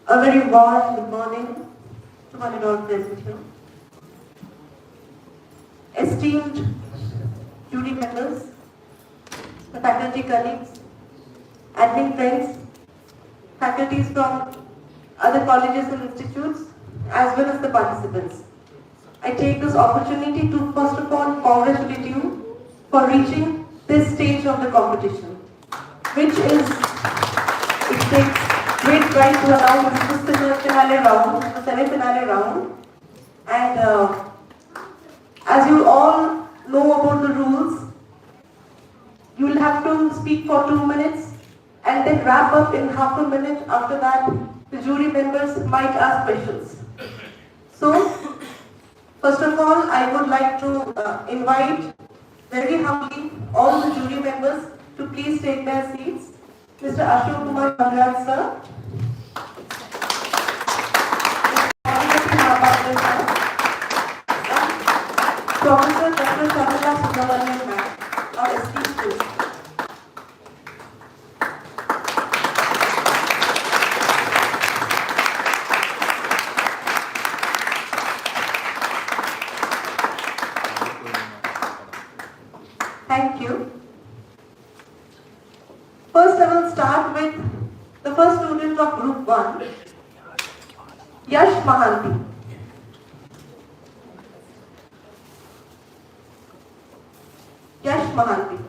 A very warm good morning to one and all present here. Esteemed jury members, the faculty colleagues, admin friends, faculties from other colleges and institutes, as well as the participants. I take this opportunity to first of all congratulate you for reaching this stage of the competition, which is, it takes great pride to announce this is the finale round, the semi-finale round. And as you all know about the rules, you will have to speak for 2 minutes and then wrap up in half a minute. After that, the jury members might ask questions. So, first of all, I would like to invite very humbly all the jury members to please take their seats. Mr. Ashok Kumar Bhagat sir, Professor Dr. Shamila Subramanian ma'am, our esteemed students. Thank you. First, I will start with the first student of Group 1, Yash Mahanti. Yash Mahanti.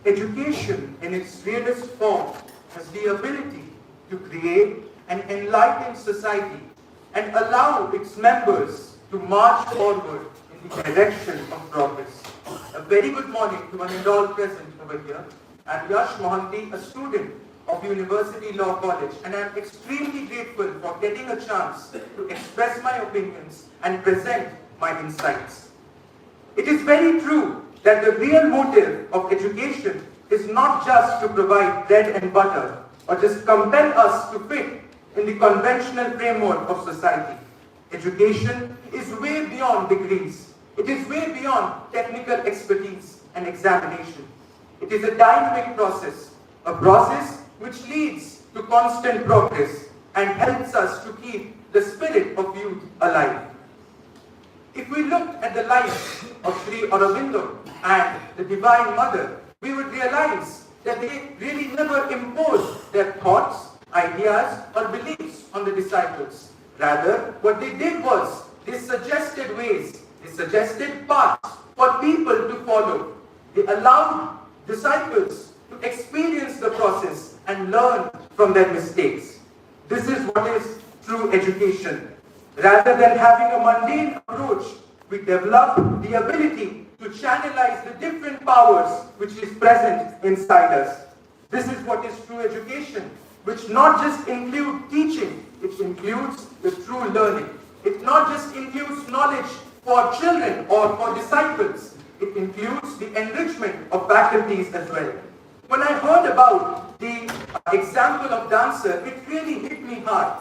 Education in its realist form has the ability to create an enlightened society and allow its members to march forward in the direction of progress. A very good morning to one and all present over here. I'm Yash Mohanty, a student of University Law College, and I'm extremely grateful for getting a chance to express my opinions and present my insights. It is very true that the real motive of education is not just to provide bread and butter or just compel us to fit in the conventional framework of society. Education is way beyond degrees. It is way beyond technical expertise and examination. It is a dynamic process, a process which leads to constant progress and helps us to keep the spirit of youth alive. If we look at the life of Sri Aurobindo and the Divine Mother, we would realize that they really never imposed their thoughts, ideas, or beliefs on the disciples. Rather, what they did was, they suggested ways, they suggested paths for people to follow. They allowed disciples to experience the process and learn from their mistakes. This is what is true education. Rather than having a mundane approach, we develop the ability to channelize the different powers which is present inside us. This is what is true education, which not just includes teaching, it includes the true learning. It not just includes knowledge for children or for disciples, it includes the enrichment of faculties as well. When I heard about the example of dancer, it really hit me hard.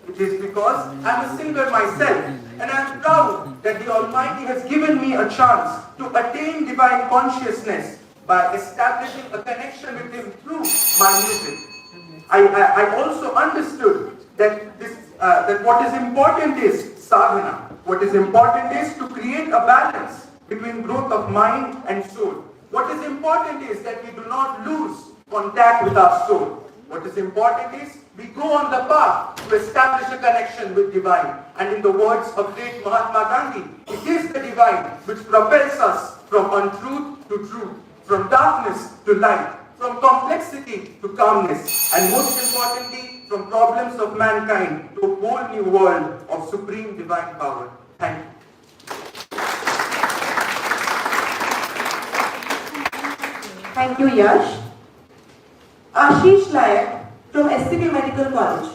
It is because I'm a singer myself, and I'm proud that the Almighty has given me a chance to attain divine consciousness by establishing a connection with Him through my music. I also understood that that what is important is sadhana. What is important is to create a balance between growth of mind and soul. What is important is that we do not lose contact with our soul. What is important is we go on the path to establish a connection with divine. And in the words of great Mahatma Gandhi, it is the divine which propels us from untruth to truth, from darkness to light, from complexity to calmness, and most importantly, from problems of mankind to a whole new world of supreme divine power. Thank you. Thank you, Yash. Ashish Layak from SCB Medical College.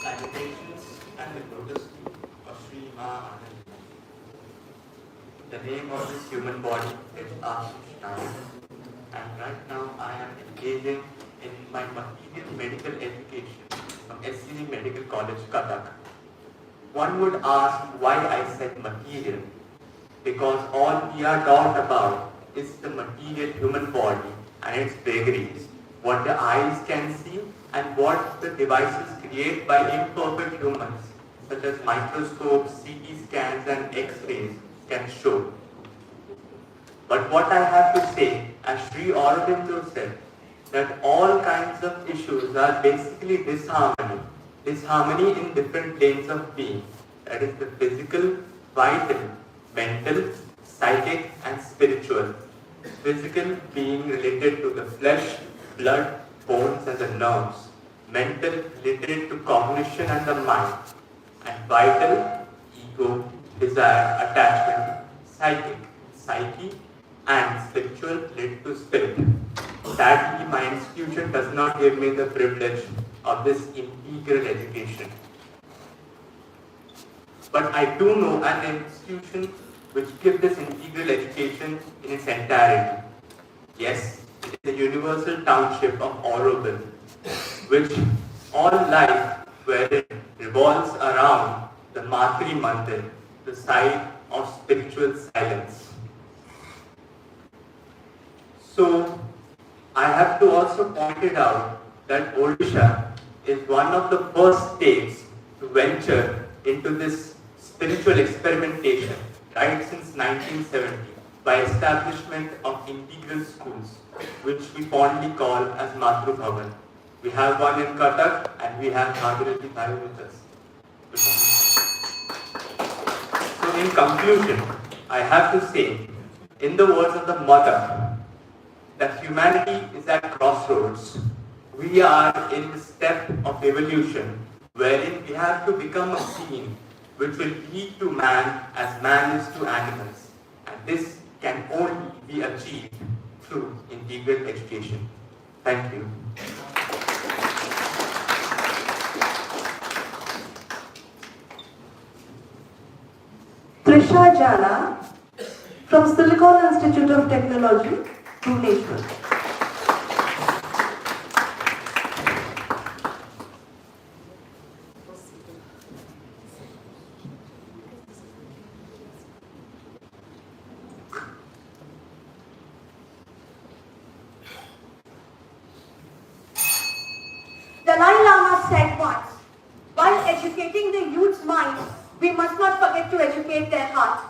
Salutations and the lotus of Sri Ma Anand. The name of this human body is Ashish Nayak, and right now I am engaging in my material medical education from SCB Medical College, Cuttack. One would ask why I said material, because all we are taught about is the material human body and its vagaries, what the eyes can see and what the devices create by imperfect humans, such as microscopes, CT scans and X-rays can show. But what I have to say, as Sri Aurobindo said, that all kinds of issues are basically disharmony. Disharmony in different planes of being. That is the physical, vital, mental, psychic and spiritual. Physical being related to the flesh, blood, bones and the nerves. Mental related to cognition and the mind. And vital, ego, desire, attachment, psychic, psyche and spiritual related to spirit. Sadly, my institution does not give me the privilege of this integral education. But I do know an institution which gives this integral education in its entirety. Yes, it is the Universal Township of Aurobindo, which all life wherein revolves around the Matri Mandir, the site of spiritual silence. So, I have to also point it out that Odisha is one of the first states to venture into this spiritual experimentation right since 1970 by establishment of integral schools, which we fondly call as Matru Bhavan. We have one in Cuttack and we have Bhagirathi Bhai with us. So in conclusion, I have to say, in the words of the mother, that humanity is at crossroads. We are in the step of evolution wherein we have to become a being which will lead to man as man is to animals. And this can only be achieved through integral education. Thank you. Trisha Jana from Silicon Institute of Technology, Bhubaneswar. Dalai Lama said once, while educating the youth's minds, we must not forget to educate their heart.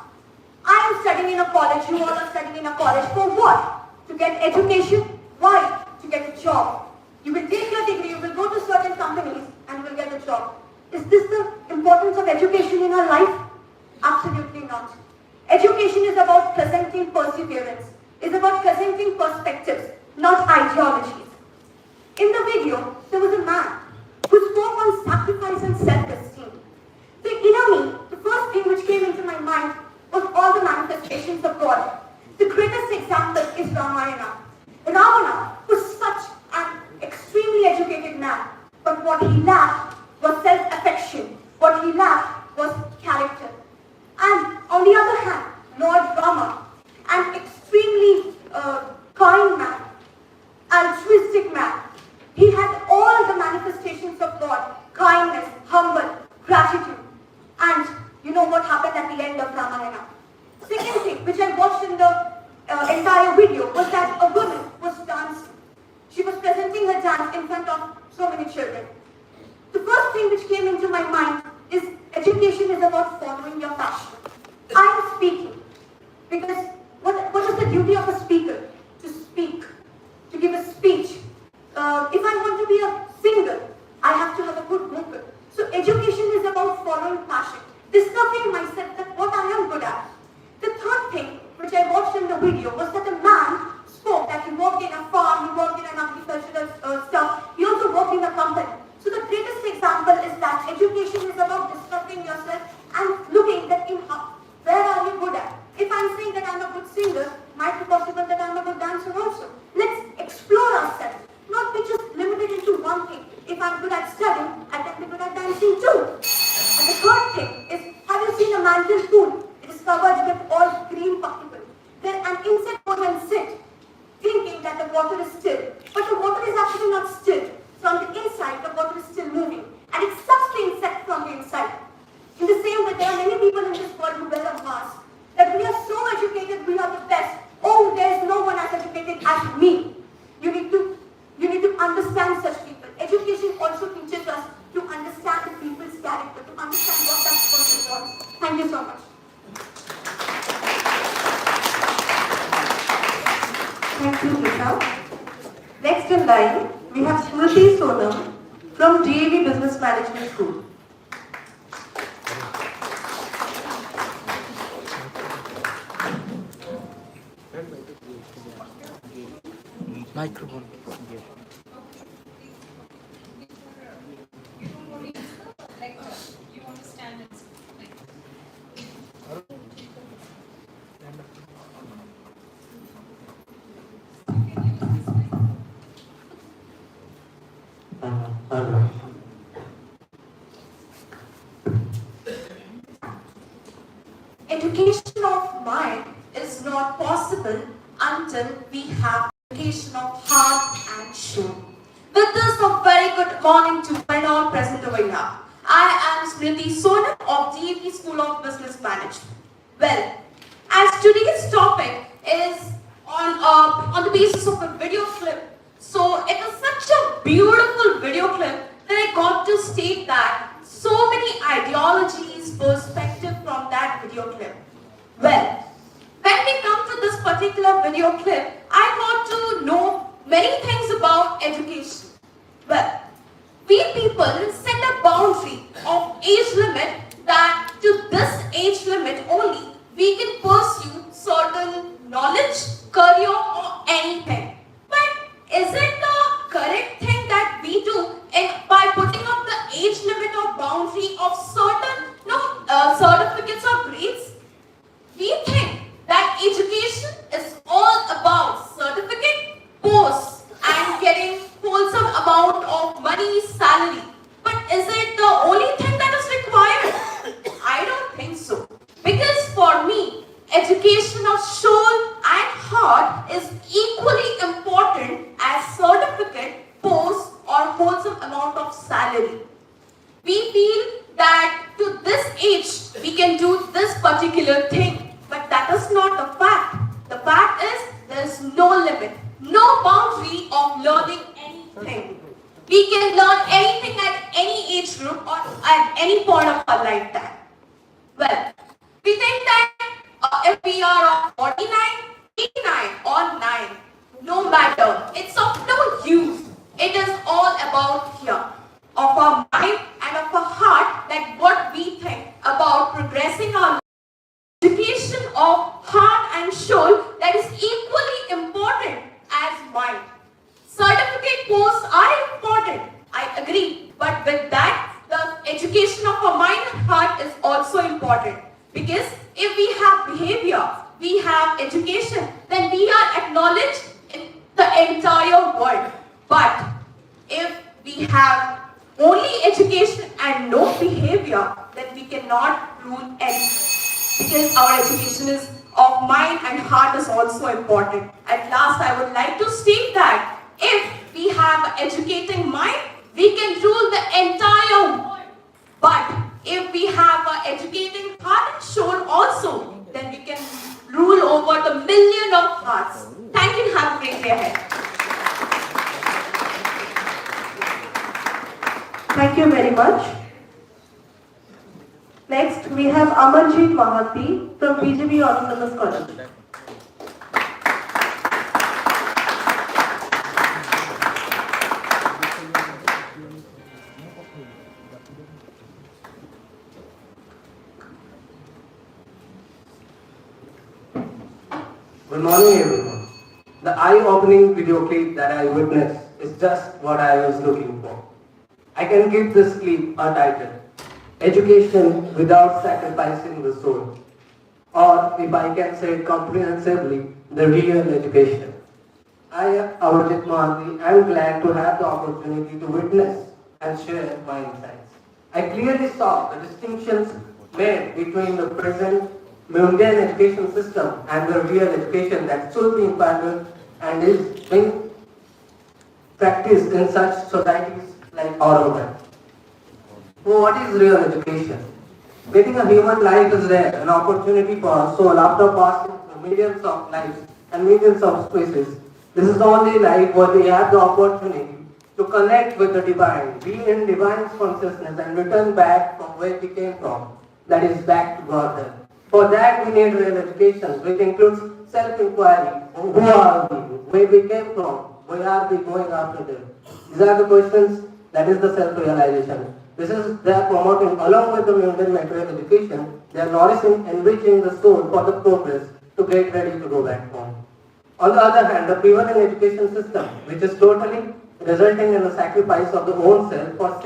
I am studying in a college, you all are studying in a college. For what? To get education? Why? To get a job. You will take your degree, you will go to certain companies and you will get a job. Is this the importance of education in our life? Absolutely not. Education is about presenting perseverance. It's about presenting perspectives, not ideologies. In the video, there was a man who spoke on sacrifice and self-esteem. The inner me, the first thing which came into my mind was all the manifestations of God. The greatest example is Ramayana. Ravana was such an extremely educated man, but what he lacked was self-affection. What he lacked was character. And on the other hand, Lord Rama, an extremely kind man, altruistic man. He had all the manifestations of God, kindness, humble, gratitude. And you know what happened at the end of Ramayana. Second thing, which I watched in the entire video, was that a woman was dancing. She was presenting her dance in front of so many children. The first thing which came into my mind is education is about following your passion. I am speaking because what is the duty of a speaker? To speak, to give a speech. If I want to be a singer, I have to have a good vocal. So education is about following passion, discovering myself that what I am good at. The third thing which I watched in the video was that a man spoke that he worked in a farm, he worked in an agricultural stuff, he also worked in a company. So the greatest example is that education is about discovering yourself and looking that where are you good at. If I'm saying that I'm a good singer, might be possible that I'm a good dancer also. Let's explore ourselves, not be just limited into one thing. If I'm good at studying, I can be good at dancing too. And the third thing is, have you seen a mantle pool? It is covered with all green particles. Then an insect goes and sits, thinking that the water is still. But the water is actually not still. From the inside, the water is still moving. And it sucks the insect from the inside. In the same way, there are many people in this world who wear a mask. That we are so educated, we are the best. Oh, there is no one as educated as me. You need to understand such people. Education also teaches us to understand the people's character, to understand what that person wants. Thank you so much. Thank you, Trisha. Next in line, we have Smriti Sonam from DAV Business Management School. Microphone. Education of mind is not possible until we have education of heart and soul. With this, a very good morning to one all present over here. I am Smriti Sonam of DAV School of Business Management. Well, as today's topic is on the basis of a video clip, so it was such a beautiful video clip that I got to state that so many ideologies, perspective from that video clip. Well, when we come to this particular video clip, I got to know many things about education. Well, we people set a boundary of age limit that to this age limit only we can pursue certain knowledge, career or anything. But is it the correct thing that we do by putting up the age limit or boundary of certain certificates or grades. We think that education is all about certificate, posts, and getting wholesome amount of money, salary. But is it the only thing that is required? I don't think so. Because for me, education of soul and heart is equally important as certificate, post, or wholesome amount of salary. We feel that to this age we can do this particular thing, but that is not the fact. The fact is there is no limit, no boundary of learning anything. We can learn anything at any age group or at any point of our lifetime. Well, we think that if we are of 49, 89 or 9, no matter, it's of no use. It is all about here, of our mind and of our heart, that what we think about progressing our education of heart and soul, that is equally important as mind. Certificate posts are important, I agree, but with that, the education of our mind and heart is also important. Because if we have behavior, we have education, then we are acknowledged in the entire world. But if we have only education and no behavior, then we cannot rule anything. Because our education is of mind and heart is also important. At last, I would like to state that if we have an educating mind, we can rule the entire world. But if we have an educating heart and soul also, then we can rule over the million of hearts. Thank you and have a great day ahead. Thank you very much. Next, we have Amarjeet Mahanti from BJP Autonomous College. Good morning everyone. The eye-opening video clip that I witnessed is just what I was looking for. I can give this clip a title, Education Without Sacrificing the Soul. Or if I can say it comprehensively, the real education. I, Amarjeet Mahanti, am glad to have the opportunity to witness and share my insights. I clearly saw the distinctions made between the present mundane education system and the real education that should be imparted and is being practiced in such societies like our own. So what is real education? Getting a human life is rare, an opportunity for a soul after passing through millions of lives and millions of spaces. This is the only life where we have the opportunity to connect with the divine, be in divine consciousness and return back from where we came from, that is back to Godhead. For that we need real education, which includes self-inquiry. Who are we? Where we came from? Where are we going after them? These are the questions, that is the self-realization. This is, they are promoting, along with the mundane material education, they are nourishing, enriching the soul for the progress to get ready to go back home. On the other hand, the prevailing education system, which is totally resulting in the sacrifice of the own self for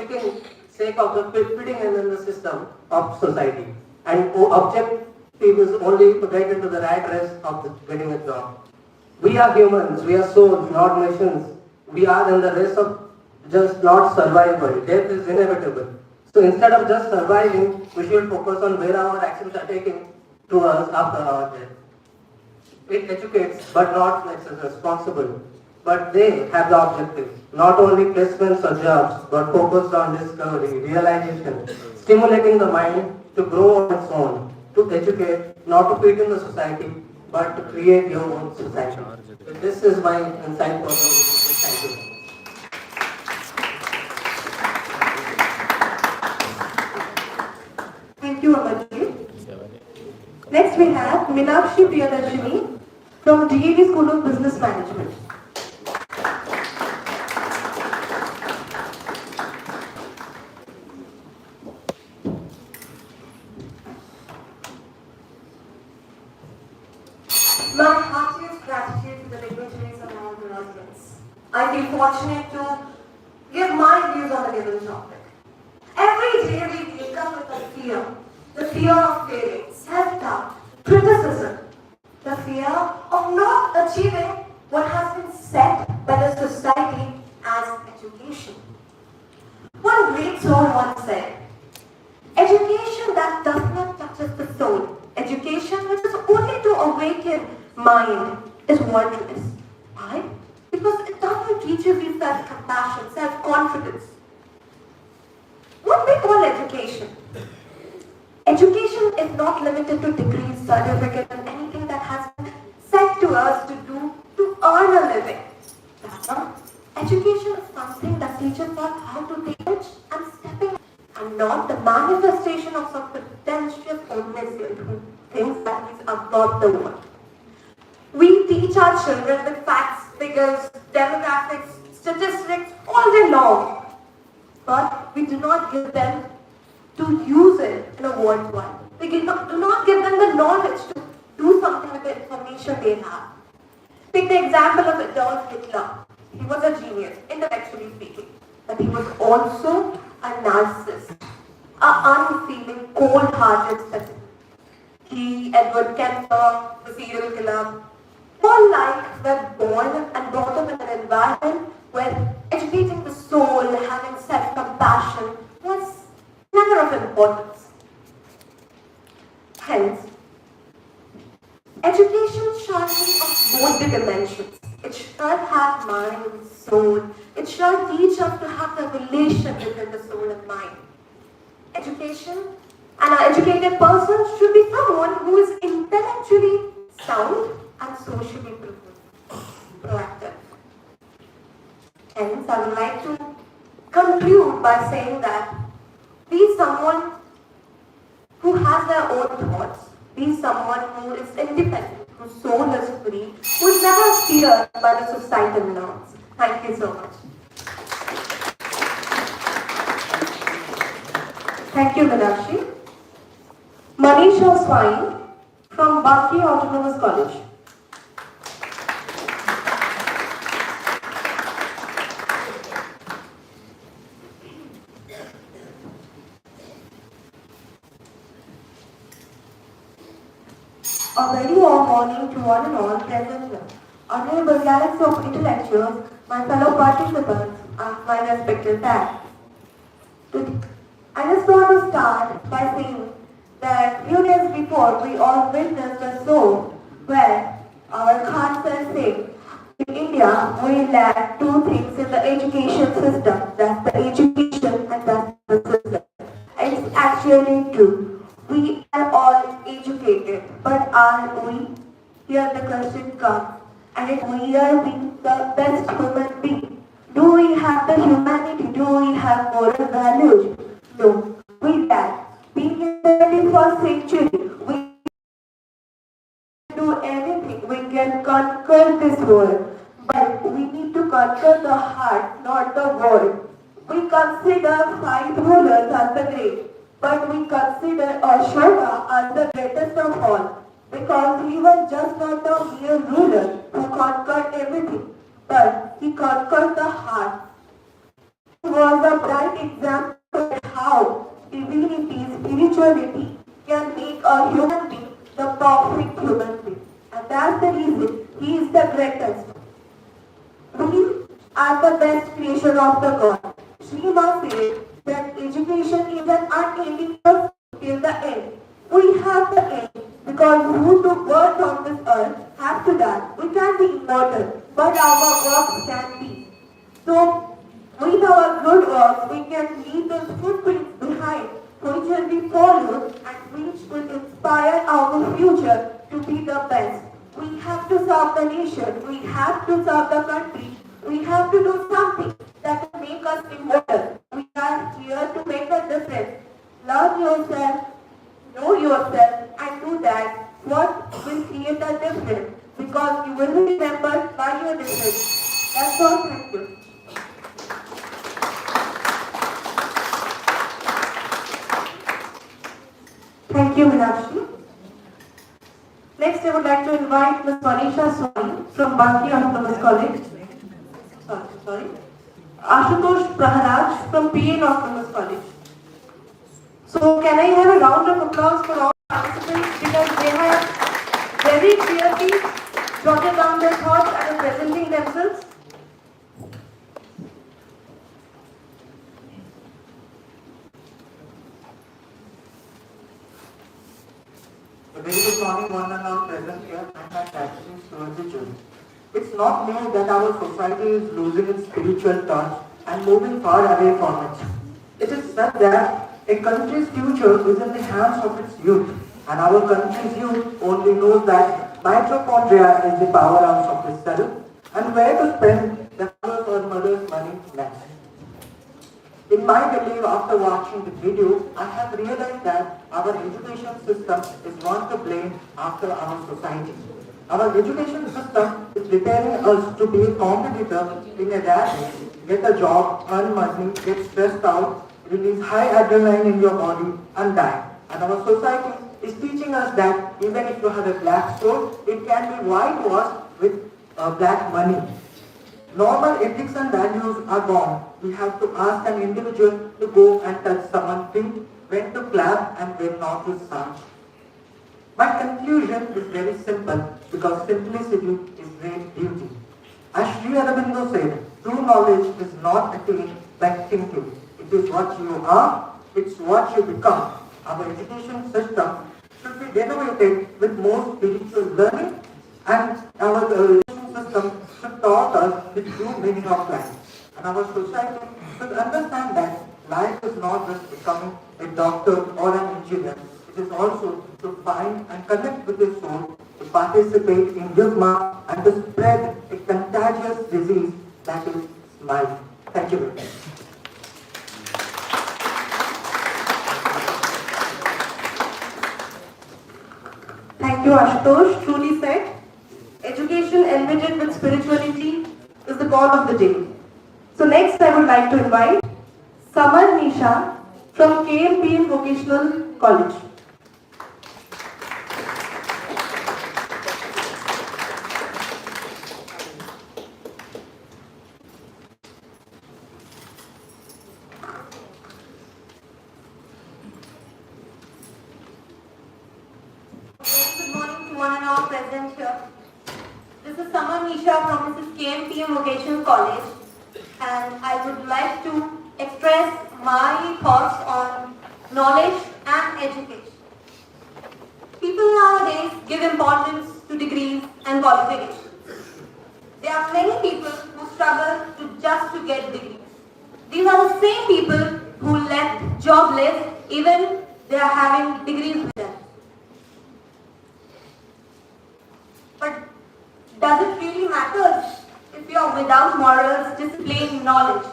sake of the fitting in the system of society. And objective is only to get into the rat race of getting a job. We are humans, we are souls, not machines. We are in the race of just not survival. Death is inevitable. So instead of just surviving, we should focus on where our actions are taking to us after our death. It educates, but not makes us responsible. But they have the objective, not only placements or jobs, but focused on discovery, realization, stimulating the mind to grow on its own, to educate, not to fit in the society, but to create your own society. So this is my insight for the Thank you. Thank you, Amarjeet. Next, we have Meenakshi Priyadarshini from DAV School of Business Management. My heartiest gratitude to the dignitaries and all the audience. I feel fortunate to give my views on the given topic. Every day we wake up with a fear, the fear of failing. criticism, the fear of not achieving what has been set by the society as education. One great soul once said, education that does not touches the soul, education which is only to awaken mind, is worthless. Why? Because it doesn't teach you self-compassion, self-confidence. What we call education? Education is not limited to degrees, certificates, and anything that has been set to us to do to earn a living. Rather, education is something that teaches us how to take it and stepping, and not the manifestation of some pretentious omniscient who thinks that he's above the world. We teach our children with facts, figures, demographics, statistics all day long, but we do not give them to use it in a worldwide. We do not give them the knowledge to do something with the information they have. Take the example of Adolf Hitler. He was a genius, intellectually speaking, but he was also a narcissist, an unfeeling, cold-hearted citizen. He, Edward Kemper, the serial killer, all alike were born and brought up in an environment where educating the soul, having self-compassion was never of importance. Hence, education should be of both the dimensions. It should have mind, soul. It should teach us to have a relation between the soul and mind. Education and an educated person should be someone who is intellectually sound and socially proactive. Hence, I would like to conclude by saying that be someone who has their own thoughts, be someone who is independent, whose soul is free, who is never feared by the societal norms. Thank you so much. Thank you, Meenakshi. Manisha Swain from Baki Autonomous College. A very warm morning to one and all present here. Honorable galaxy of intellectuals, my fellow participants, and my respected dad. I just want to start by saying that few days before we all witnessed a show where our Khan sir said, in India we lack two things in the education system, that's the education and that's the system. It's actually true. We are all educated, but are we? Here the question comes. And if we are being the best human being, do we have the humanity? Do we have moral values? No, we lack. Being in the 21st century, we can do anything. We can conquer this world. But we need to conquer the heart, not the world. We consider 5 rulers as the great. But we consider Ashoka as the greatest of all, because he was just not a mere ruler who conquered everything, but he conquered the heart. He was a bright example of how divinity, spirituality can make a human being the perfect human being. And that's the reason he is the greatest. We are the best creation of the God. Srima said that education is an unending process till the end. We have the end because who took birth on this earth have to die. We can be immortal, but our works can be. So, with our good works, we can leave those footprints behind, which will be followed and which will inspire our future to be the best. We have to serve the nation. We have to serve the country. We have to do something that will make us immortal. We are here to make a difference. Love yourself, know yourself, and do that. What will create a difference? Because you will be remembered by your difference. That's all. Thank you. Thank you, Meenakshi. Next, I would like to invite Ms. Manisha Swain from Baki Autonomous College. Sorry. Ashutosh Praharaj from PN Autonomous College. So, can I have a round of applause for all participants because they have their thoughts and presenting themselves. A very good morning, one and all present here, and my attitudes towards the journey. It's not new that our society is losing its spiritual touch and moving far away from it. It is said that a country's future is in the hands of its youth, and our country's youth only knows that mitochondria is the powerhouse of the cell, and where to spend the father's or mother's money next. In my belief, after watching the video, I have realized that our education system is one to blame after our society. Our education system is preparing us to be a competitor in a rat race, get a job, earn money, get stressed out, release high adrenaline in your body and die. And our society is teaching us that even if you have a black sword, it can be whitewashed with black money. Normal ethics and values are gone. We have to ask an individual to go and touch someone's feet, when to clap and when not to sound. My conclusion is very simple because simplicity is great beauty. As Sri Aurobindo said, true knowledge is not attained by thinking. It is what you are, it's what you become. Our education system should be renovated with more spiritual learning, and our education system should taught us the true meaning of life. And our society should understand that life is not just becoming a doctor or an engineer. It is also to find and connect with the soul, to participate in Yugma, and to spread a contagious disease that is smile. Thank you very much. Thank you, Ashutosh. Truly said. Education enriched with spirituality is the call of the day. So next I would like to invite Samar Nisha from KMPN Vocational College. Good morning to one and all present here. This is Samar Nisha from Mrs. KMPM Vocational College, and I would like to express my thoughts on knowledge and education. People nowadays give importance to degrees and qualifications. There are many people who struggle just to get degrees. These are the same people who left jobless even they are having degrees with them. But does it really matter if you are without morals, discipline, knowledge?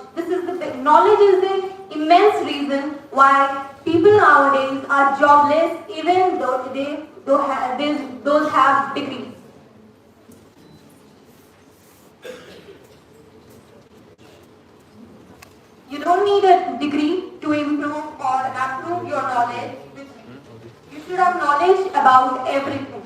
Knowledge is the immense reason why people nowadays are jobless even though they don't have degrees. You don't need a degree to improve or approve your knowledge. You should have knowledge about everything.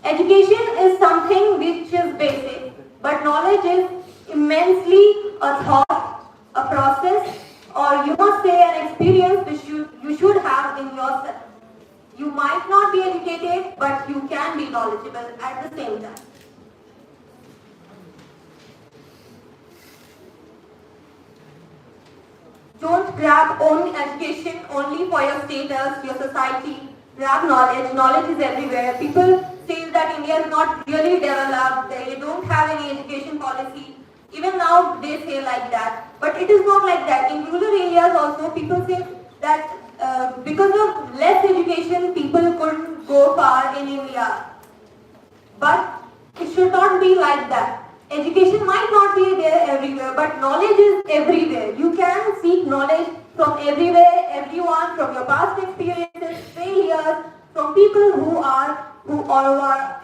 Education is something which is basic, but knowledge is immensely a thought, a process, or you must say an experience which you should have in yourself. You might not be educated, but you can be knowledgeable at the same time. Don't grab only education only for your status, your society. Grab knowledge. Knowledge is everywhere. People say that India is not really developed. They don't have any education policy. Even now they say like that. But it is not like that. In rural areas also people say that because of less education people couldn't go far in India. But it should not be like that. Education might not be there everywhere, but knowledge is everywhere. You can seek knowledge from everywhere, everyone, from your past experiences, failures, from people who are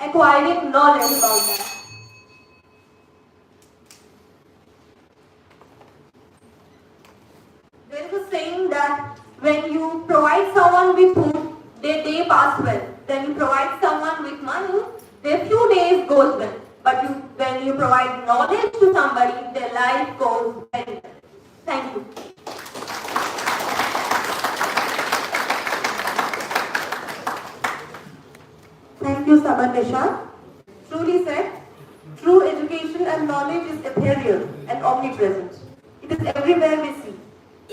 acquiring knowledge about that. There is a saying that when you provide someone with food, their day pass well. When you provide someone with money, their few days goes well. But when you provide knowledge to somebody, their life goes very well. Thank you. Thank you, Samar Nisha. Truly said. True education and knowledge is ethereal and omnipresent. It is everywhere we see.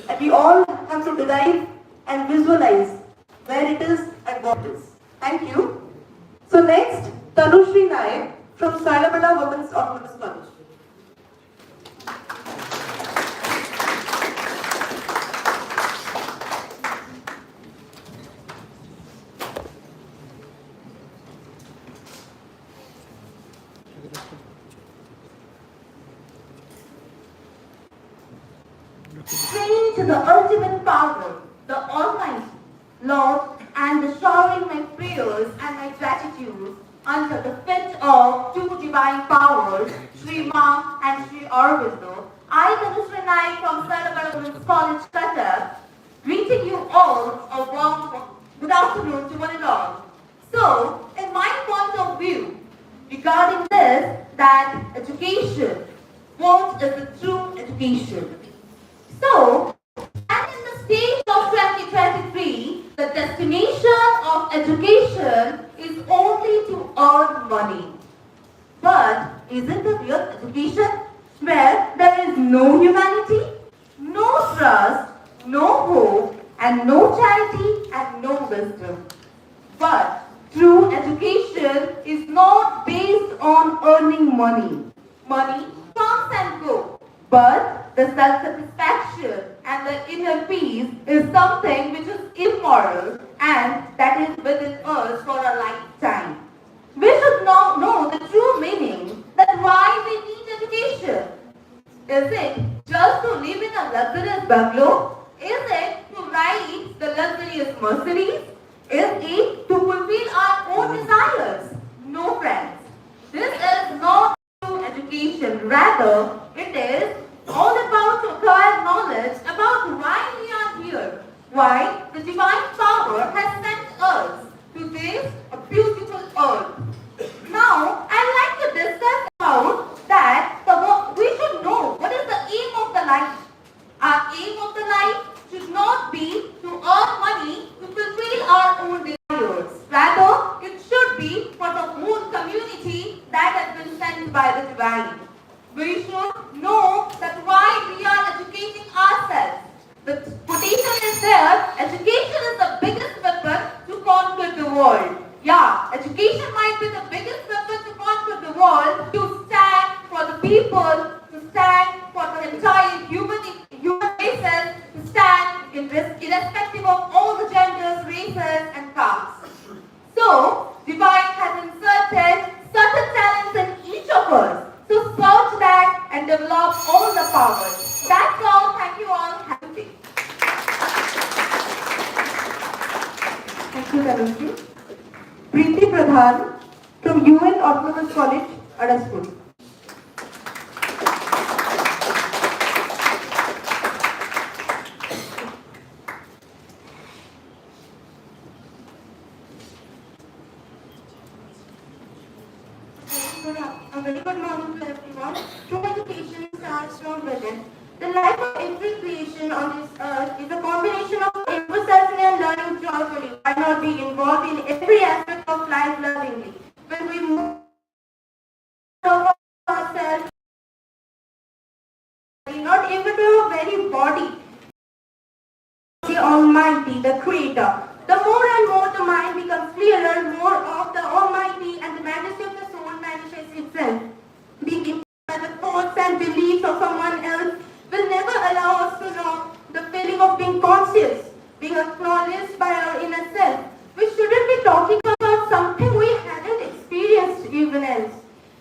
And we all have to derive and visualize where it is and what it is. Thank you. So next, Tanushri Naik from Sarabada Women's Autonomous College. Praying to the ultimate power, the Almighty, Lord, and showering my prayers and my gratitude under the feet of two divine powers, Sri Ma and Sri Aurobindo. I, Tanushri Naik from Sarabada Women's College, Cuttack, greeting you all a warm good afternoon to one and all. So, in my point of view, regarding this, that education, what is the true education? So, and in the stage of 2023, the destination of education is only to earn money. But is it the real education where there is no humanity, no trust, no hope, and no charity and no wisdom? But true education is not based on earning money. Money comes and goes, but the self-satisfaction and the inner peace is something which is immoral and that is within us for a lifetime. We should now know the true meaning that why we need education. Is it just to live in a luxurious bungalow? Is it to ride the luxurious Mercedes? Is it to fulfill our own desires? No, friends. This is not true education. Rather, it is all about to acquire knowledge about why we are here. Why the divine power has sent us to this beautiful earth. Now, I'd like to discuss about that we should know what is the aim of the life. Our aim of the life should not be to earn money to fulfill our own desires. Rather, it should be for the whole community that has been sent by the divine. We should know that why we are educating ourselves. The quotation is there, education is the biggest weapon to conquer the world. Yeah, education might be the biggest weapon to conquer the world, to stand for the people, to stand for the entire human races, to stand irrespective of all the genders, races and castes. So, divine has inserted certain talents in each of us. So search that and develop all the powers. That's all. Thank you all. Have a day. Thank you, Tanushri. Preeti Pradhan from UN Autonomous College, Adaspur. A very good morning to everyone. True education starts from within. The life of every creation on this earth is a combination of emphasizing and learning joyfully. Why not be involved in every aspect of life lovingly? When we move ourselves, not even to our very body, the Almighty, the Creator. The more and more the mind becomes clearer, more of the Almighty and the majesty of the soul manifests itself. Being influenced by the thoughts and beliefs of someone else will never allow us to know the feeling of being conscious, being acknowledged by our inner self. We shouldn't be talking about something we haven't experienced even else.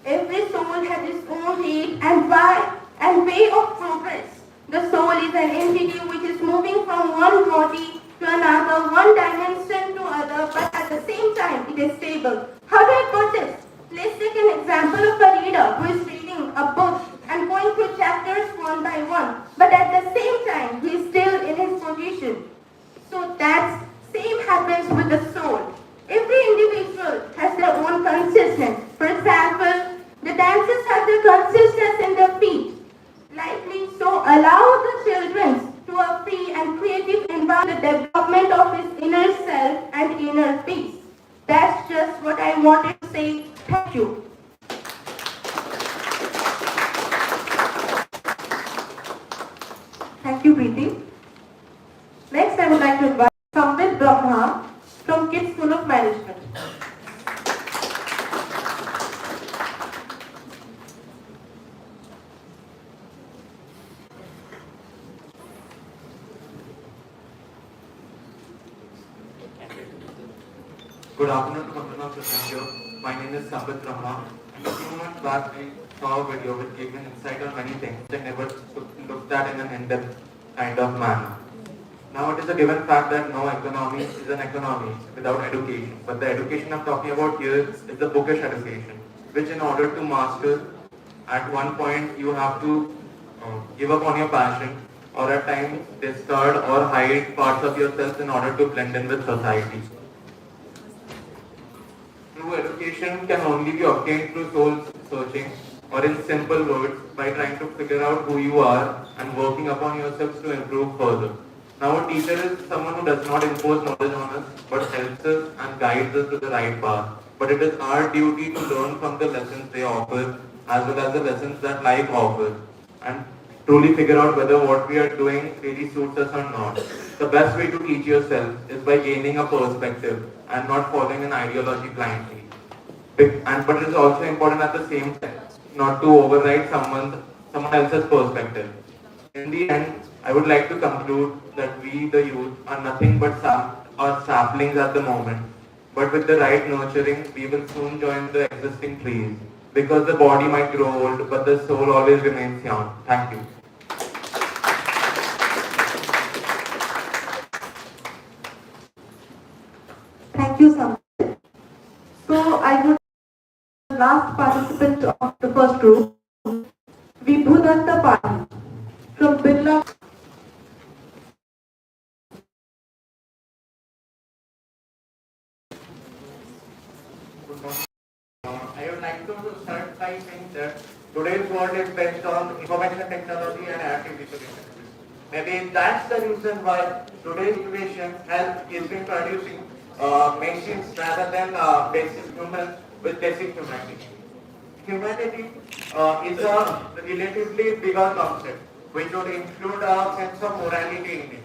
Every soul has its own rate and way of progress. The soul is an entity which is moving from one body to another, one dimension to other, but at the same time it is stable. How do I put this? Let's take an example of a reader who is reading a book and going through chapters one by one, but at the same time he is still in his position. So that same happens with the soul. Every individual has their own consciousness. For example, the dancers have their consciousness in their feet. Likely, so allow the children to a free and creative environment, the development of his inner self and inner peace. That's just what I wanted to say. Thank you. management. Good afternoon to everyone present here. My name is Sambit Rama. And a few months back, I saw a video which gave me an insight on many things I never looked at in an in-depth kind of manner. Now it is a given fact that no economy is an economy without education. But the education I'm talking about here is the bookish education, which in order to master, at one point you have to give up on your passion or at times discard or hide parts of yourself in order to blend in with society. True education can only be obtained through soul searching or in simple words by trying to figure out who you are and working upon yourselves to improve further. Now a teacher is someone who does not impose knowledge on us but helps us and guides us to the right path. But it is our duty to learn from the lessons they offer as well as the lessons that life offers and truly figure out whether what we are doing really suits us or not. The best way to teach yourself is by gaining a perspective and not following an ideology blindly. But it is also important at the same time not to override someone else's perspective. In the end, I would like to conclude that we, the youth, are nothing but saplings at the moment. But with the right nurturing, we will soon join the existing trees. Because the body might grow old, but the soul always remains young. Thank you. Thank you, Sam. So I would last participant of the first group, Vibhudatta Pani from Birla. I would like to start by saying that today's world is based on information technology and artificial intelligence. Maybe that's the reason why today's innovation is been producing machines rather than basic humans with basic humanity. Humanity is a relatively bigger concept which would include a sense of morality in it.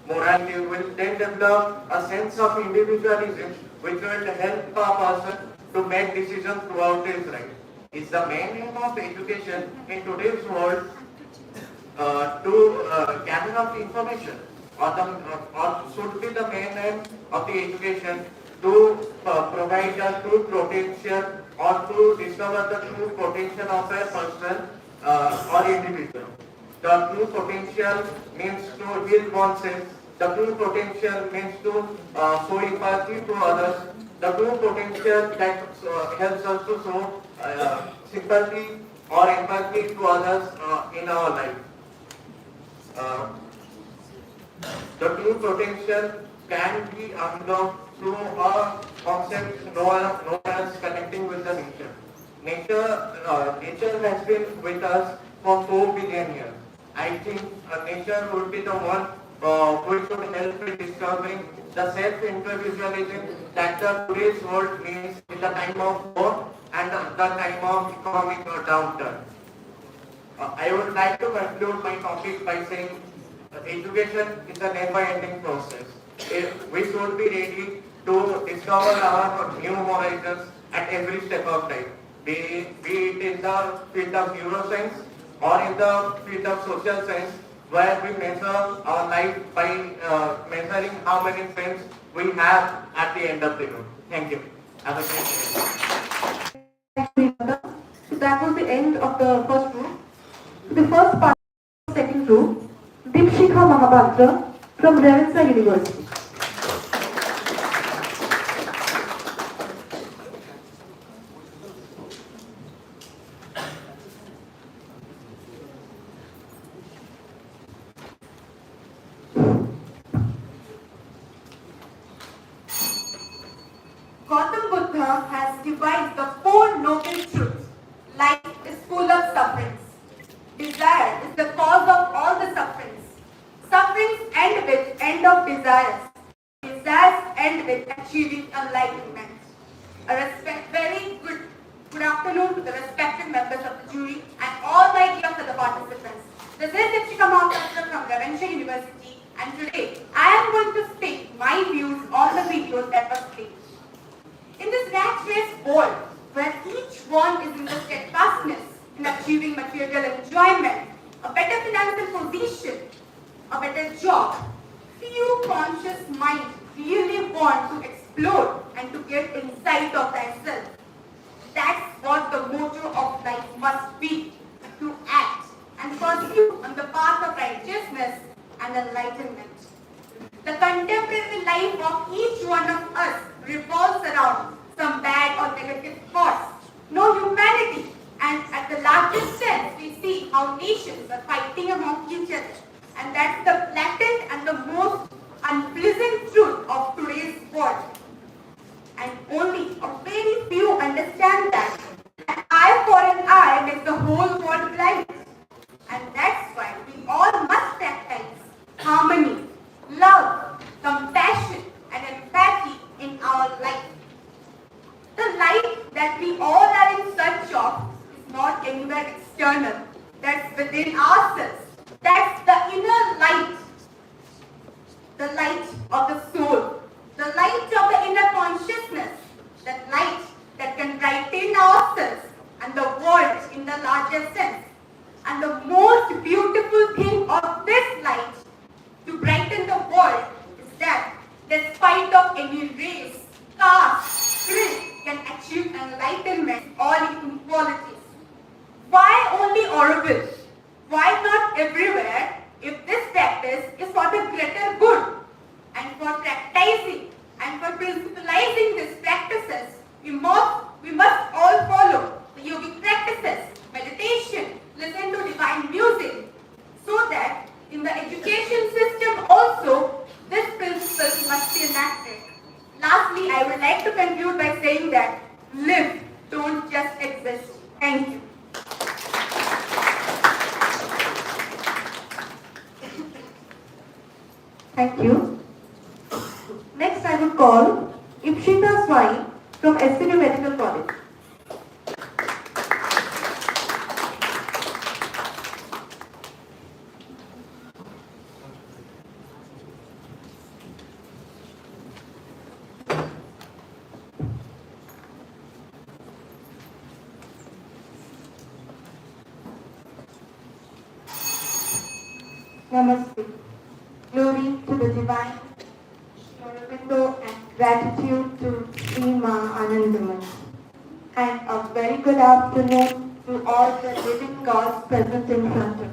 Morality will then develop a sense of individualism which will help a person to make decisions throughout his life. Is the main aim of education in today's world to gather of information or should be the main aim of the education to provide a true potential or to discover the true potential of a person or individual. The true potential means to heal oneself. The true potential means to show empathy to others. The true potential that helps us to show sympathy or empathy to others in our life. The true potential can be unlocked through a concept known as connecting with the nature. Nature has been with us for 4 billion years. I think nature would be the one which should help in discovering the self-individualism that the today's world needs in the time of war and the time of economic downturn. I would like to conclude my topic by saying education is a never-ending process. We should be ready to discover our new horizons at every step of life, be it in the field of neuroscience or in the field of social science, where we measure our life by measuring how many friends we have at the end of the road. Thank you. Have a great day. So that was the end of the first group. The first part of the second group, Deepshikha Mahapatra from Ravenshaw University. Gautam Buddha has devised the 4 noble truths. Life is full of sufferings. Desire is the cause of all the sufferings. Sufferings end with end of desires. Desires end with achieving enlightenment. Very good afternoon to the respected members of the jury and all my dear fellow participants. This is Deepshikha Mahapatra from Ravenshaw University, and today I am going to state my views on the videos that was played. world where each one is in the steadfastness in achieving material enjoyment, a better financial position, a better job, few conscious minds really want to explore and to get insight of themselves. That's what the motto of life must be, to act and pursue on the path of righteousness and enlightenment. The contemporary life of each one of us revolves around some bad or negative thoughts. No humanity, and at the largest sense, we see how nations are fighting among each other. And that's the blatant and the most unpleasant truth of today's world. And only a very few understand that an eye for an eye makes the whole world blind. And that's why we all must practice harmony, love, compassion, and empathy in our life. The light that we all are in search of is not anywhere external. That's within ourselves. That's the inner light. The light of the soul. The light of the inner consciousness. That light that can brighten ourselves and the world in the larger sense. And the most beautiful thing of this light to brighten the world is that despite of any race, caste, creed can achieve enlightenment all inequalities. Why only Orville? Why not everywhere if this practice is for the greater good? And for practicing and for principalizing these practices, we must all follow the yogic practices, meditation, listen to divine music, so that in the education system also this principle must be enacted. Lastly, I would like to conclude by saying that live, don't just exist. Thank you. Thank you. Next, I will call Ipshita Swai from SCB Medical College. Namaste. Glory to the Divine, Aurobindo, and gratitude to Sri Ma Anandamai. And a very good afternoon to all the living gods present in front of me.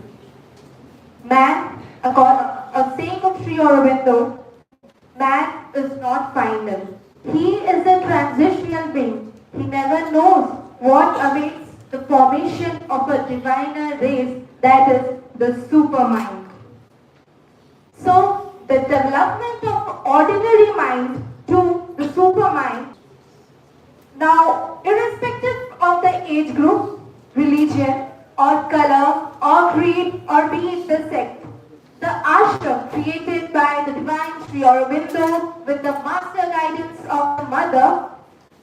Man, a saying of Sri Aurobindo, man is not final. He is a transitional being. He never knows what awaits the formation of a diviner race, that is the supermind. So, the development of ordinary mind to the supermind. Now, irrespective of the age group, religion, or color, or creed, or be it the sect, the ashram created by the divine Sri Aurobindo with the master guidance of the mother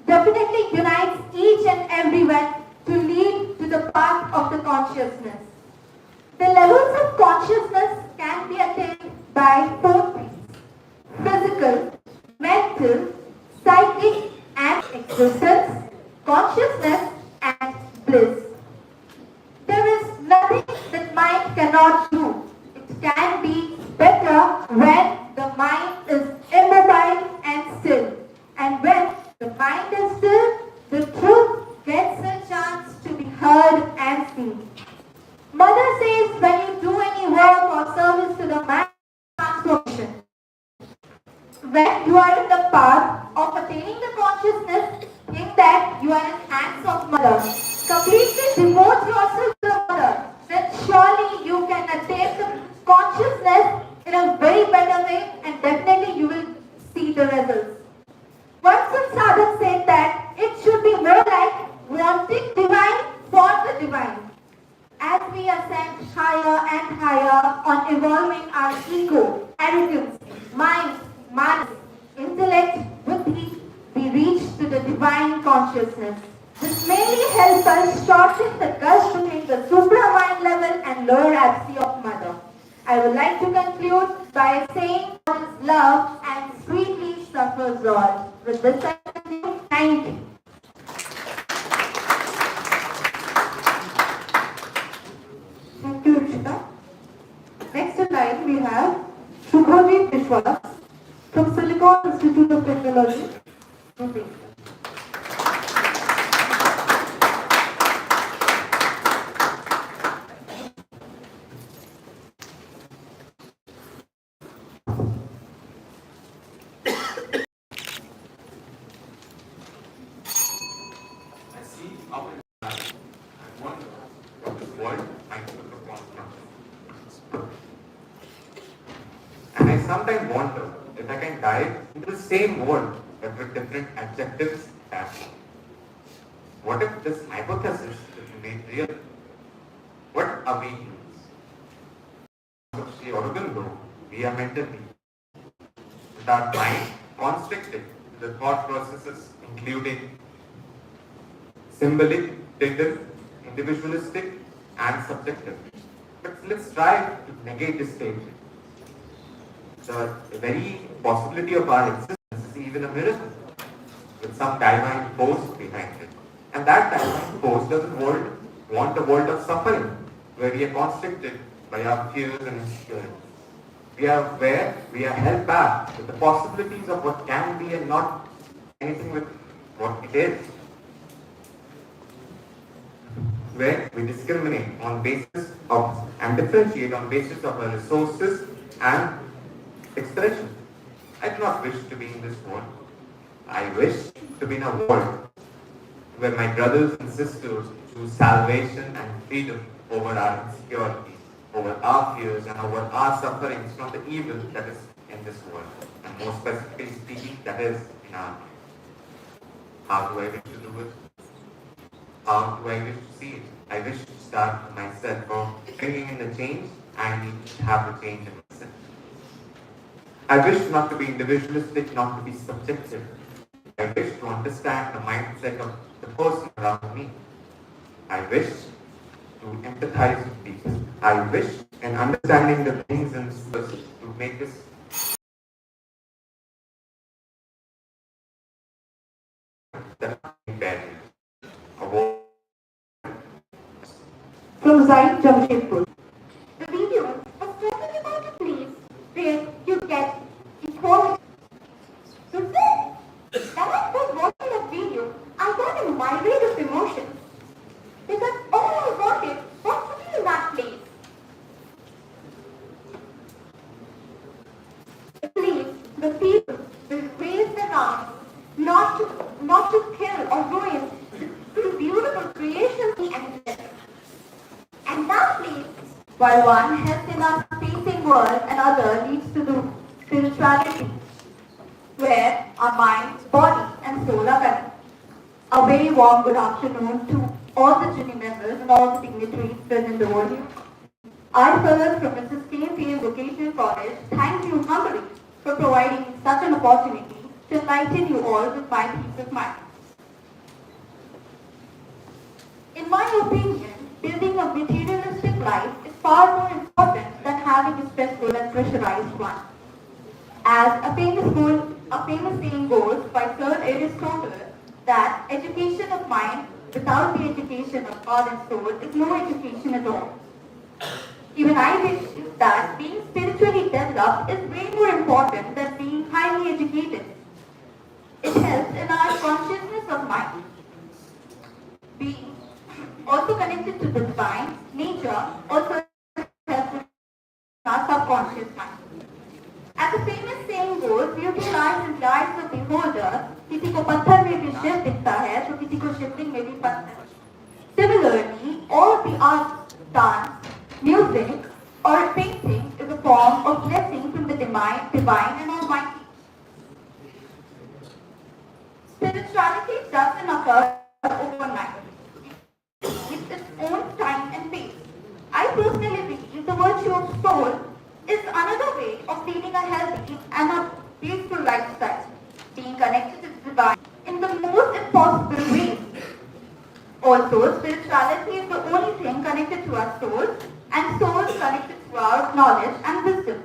definitely unites each and everyone to lead to the path of the consciousness. The levels of consciousness can be attained by four things: physical, mental, psychic, and existence, consciousness, and bliss. There is nothing that mind cannot do. It can be better when the mind is immobile and still. And when the mind is still, the truth gets a chance to be heard and seen. Mother says when you do any work or service to the mind, transformation. When you are in the path of attaining the consciousness, think that you are in hands of mother. Completely devote yourself to the mother. Then surely you can attain the consciousness in a very better way, and definitely you will see the results. One such sadhak said that it should be more like wanting divine for the divine. As we ascend higher and higher on evolving our ego, arrogance, mind, manas, intellect, buddhi, we reach to the divine consciousness. This mainly helps us shorten the gulf between the supra-mind level and lower absi of mother. I would like to conclude by saying God is love and sweetly suffers all. With this I conclude. Thank you. technology to bring. I see how it is. I wonder what this world might look upon now. And I sometimes wonder if I can dive into the same world but with different adjectives attached. What if this hypothesis is made real? What are we humans? She Aurobindo, we are mental beings. With our mind constricted to the thought processes including symbolic, dictative, individualistic, and subjective. But let's try to negate this statement. The very possibility of our existence is even a miracle, with some divine force behind it. And that divine force doesn't want a world of suffering, where we are constricted by our fears and insecurities. We are where we are held back with the possibilities of what can be and not anything with what it is. Where we discriminate on basis of and differentiate on basis of our resources and expression. I do not wish to be in this world. I wish to be in a world where my brothers and sisters choose salvation and freedom over our insecurities, over our fears and over our sufferings from the evil that is in this world. And more specifically speaking, that is in our mind. How do I wish to do it? How do I wish to see it? I wish to start myself from bringing in the change. I need to have the change in myself. I wish not to be individualistic, not to be subjective. I wish to understand the mindset of the person around me. I wish to empathize with people. I wish in understanding the things and to make this the barrier. From Zaid Jamshedpur. The video was talking about a place where you get equality. So then, when I was watching that video, I got a myriad of emotions. Because all I wanted was to be in that place. A place where people will raise their arms, not to kill or ruin the beautiful creations and live. And that place, While one helps in our facing world, another leads to the spirituality, where our mind, body and soul are connected. A very warm good afternoon to all the jury members and all the dignitaries present over here. I, Sarah from Mrs. K.P. Vocational College, thank you humbly for providing such an opportunity to enlighten you all with my peace of mind. In my opinion, building a materialistic life is far more important than having a stressful and pressurized one. As a famous saying goes by Sir Aristotle, that education of mind without the education of heart and soul is no education at all. Even I believe that being spiritually developed is way more important than being highly educated. It helps in our consciousness of mind. Being also connected to the divine, nature also helps in our subconscious mind. As the famous saying goes, beauty lies in the eyes of the beholder. किसी को पत्थर में भी शिव दिखता है तो किसी को शिवलिंग में भी पत्थर. Similarly, all the arts, dance, music, or painting is a form of blessing from the divine and almighty. Spirituality doesn't occur overnight. It's its own time and pace. I personally believe the virtue of soul is another way of leading a healthy and a peaceful lifestyle, being connected to the divine in the most impossible ways. Also, spirituality is the only thing connected to our souls, and souls connected to our knowledge and wisdom.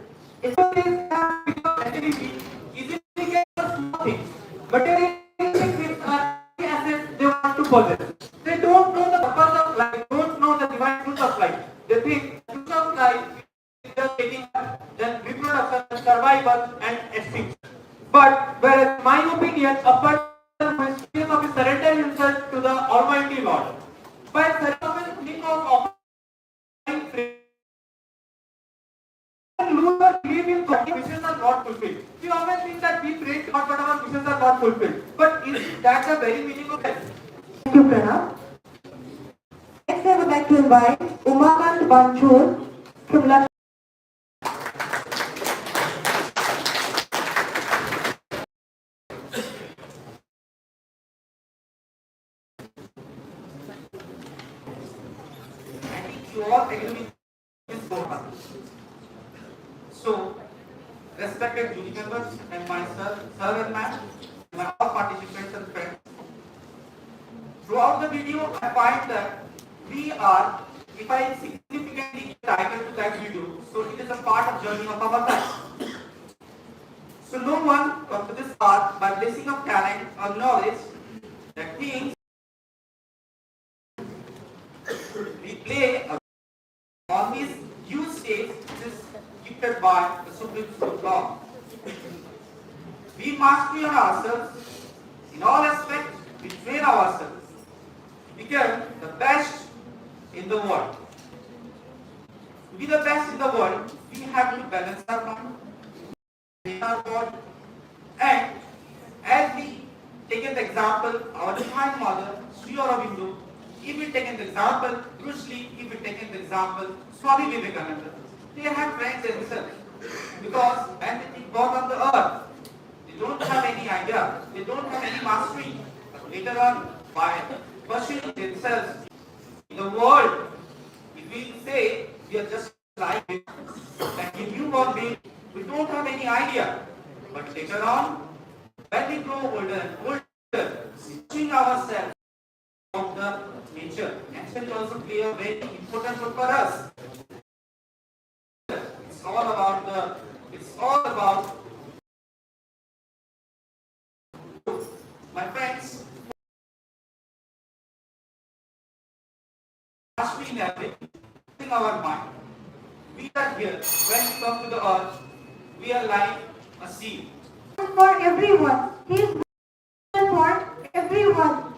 Materialistic assets they want to possess. They don't know the purpose of life, don't know the divine truth of life. They think the truth of life is just taking then reproduction, survival and extinction. But whereas my opinion Pranab. Next, I would like to invite Umakant Banchur from London. I think you all agree with this program. So, respected jury members and myself, sir and ma'am, my all participants and friends, throughout the video, I find that we are, if I significantly title to that video, so it is a part of journey of our life. So no one comes to this path by blessing of talent or knowledge that means we play a on these use states which is gifted by the Supreme Court law. We mastery on ourselves in all aspects, we train ourselves to become the best in the world. To be the best in the world, we have to balance our mind, train our body, and as we take an example, our divine mother, Sri Aurobindo, if we take an example, Bruce Lee, if we take an example, Swami Vivekananda, they have friends themselves. Because when they born on the earth, they don't have any idea, they don't have any mastery. But later on, by pursuing themselves in the world, if we say we are just like a newborn baby, we don't have any idea. But later on, when we grow older and older, teaching ourselves of the nature. Nature will also play a very important role for us. It's all about my friends, mastering everything in our mind. We are here, when we come to the earth, we are like a seed. For everyone. He is for everyone.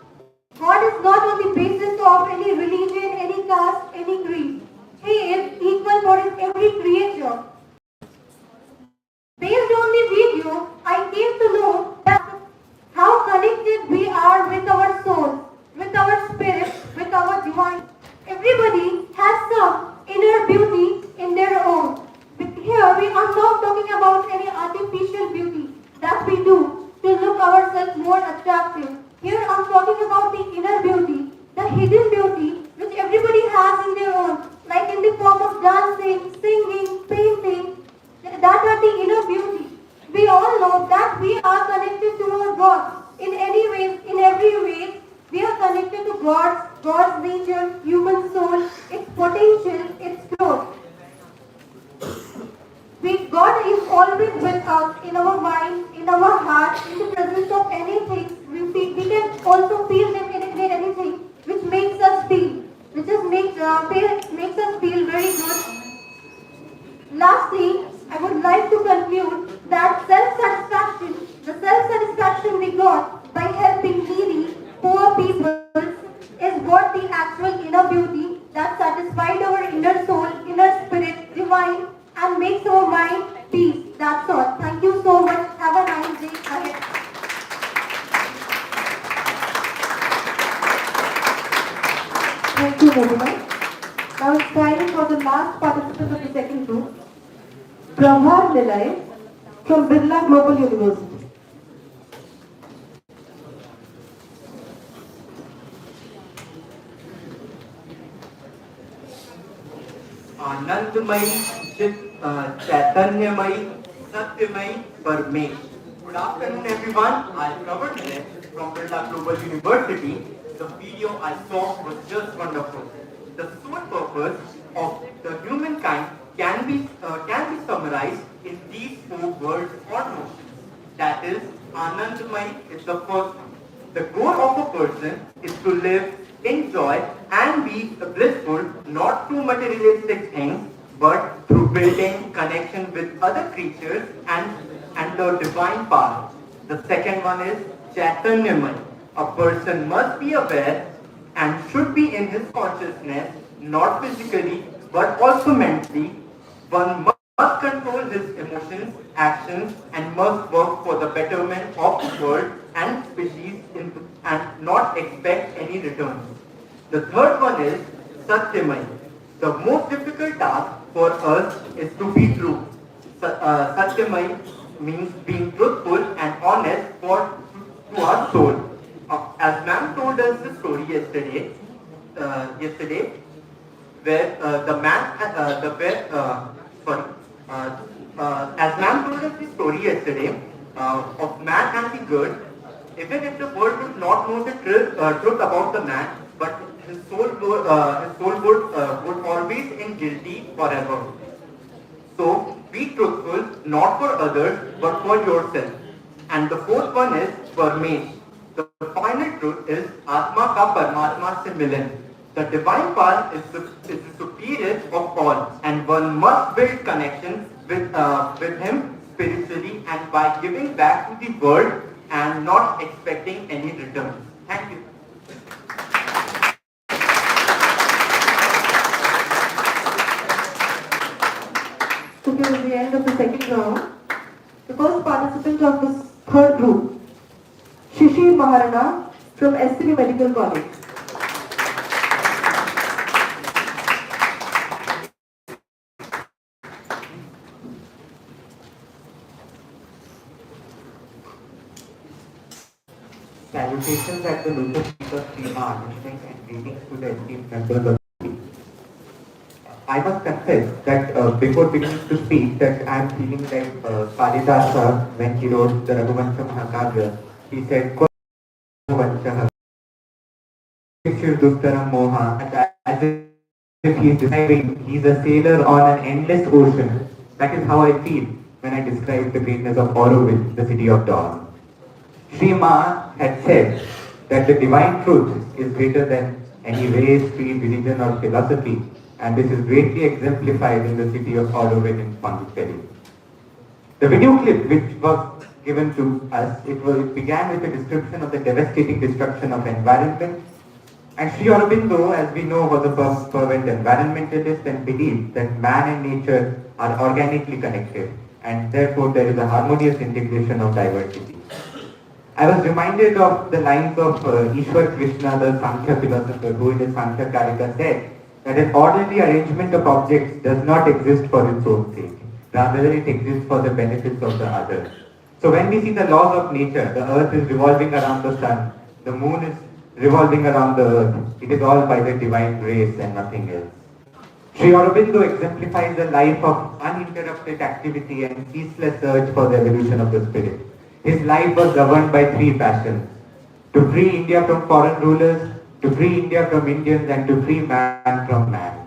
God is not on the basis of any religion, any caste, any creed. He is equal for every creature. Based on the video, I came to know that how connected we are with our soul, with our spirit, with our divine. Everybody has some inner beauty in their own. But here we are not talking about any artificial beauty that we do to look ourselves more attractive. Here I'm talking about the inner beauty, the hidden beauty which everybody has in their own, like in the form of dancing, singing, painting. That are the inner beauty. We all know that we are connected to our God in any way, in every way. We are connected to God's nature, human soul, its potential, its growth. God is always with us in our mind, in our heart, in the presence of anything. We can also feel them in anything which makes us feel, which is makes us feel very good. Lastly, I would like to conclude that the self-satisfaction we got by helping needy, poor people is what the actual inner beauty that satisfied our inner soul, inner spirit, divine, and makes our mind peace. That's all. Thank you so much. Have a nice day ahead. Thank you, Yugma. Now it's time for the last participant of the second group, Prabhar Nilay from Birla Global University. Anandamayi चैतन्यमयी सत्यमयी Paramesh. Good afternoon everyone. I covered today from Birla Global University. The video I saw was just wonderful. The sole purpose of the humankind can be summarized in these four words or notions. That is, Anandamayi is the first one. The goal of a person is to live, enjoy and be blissful not through materialistic things but through building connection with other creatures and the divine power. The second one is Chaitanyamay. A person must be aware and should be in his consciousness, not physically but also mentally. One must control his emotions, actions and must work for the betterment of the world and species and not expect any returns. The third one is Satyamai. The most difficult task for us is to be true. Satyamai means being truthful and honest to our soul. As ma'am told us the story yesterday, where the man, the where, sorry, as ma'am told us the story yesterday of man and the good, even if the world would not know the truth about the man, but his soul would always in guilty forever. So be truthful, not for others, but for yourself. And the fourth one is Parmesh. The final truth is Atma ka Paramatma se milan. The divine path is the superior of all, and one must build connections with him spiritually and by giving back to the world and not expecting any return. Thank you. So here is the end of the second round. The first participant of this third group, Shishir Maharana from SCB Medical College. Salutations at the local feet of Sri Maharashtra and greetings to the esteemed members of the committee. I must confess that before beginning to speak that I am feeling like Kalidasa when he wrote the Raghuvancha Mahakavya. He said, Raghuvancha Dustaram Moha, and as if he is describing, he is a sailor on an endless ocean. That is how I feel when I describe the greatness of Auroville, the city of dawn. Sri Ma had said that the divine truth is greater than any race, creed, religion or philosophy, and this is greatly exemplified in the city of Auroville in Pondicherry. The video clip which was given to us, it began with a description of the devastating destruction of environment, and Sri Aurobindo, as we know, was a fervent environmentalist and believed that man and nature are organically connected, and therefore there is a harmonious integration of diversity. I was reminded of the lines of Ishwar Krishna, the Sankhya philosopher, who in his Sankhya Karika said that an orderly arrangement of objects does not exist for its own sake. Rather, it exists for the benefits of the others. So when we see the laws of nature, the earth is revolving around the sun, the moon is revolving around the earth, it is all by the divine grace and nothing else. Sri Aurobindo exemplifies a life of uninterrupted activity and ceaseless search for the evolution of the spirit. His life was governed by three passions: to free India from foreign rulers, to free India from Indians, and to free man from man.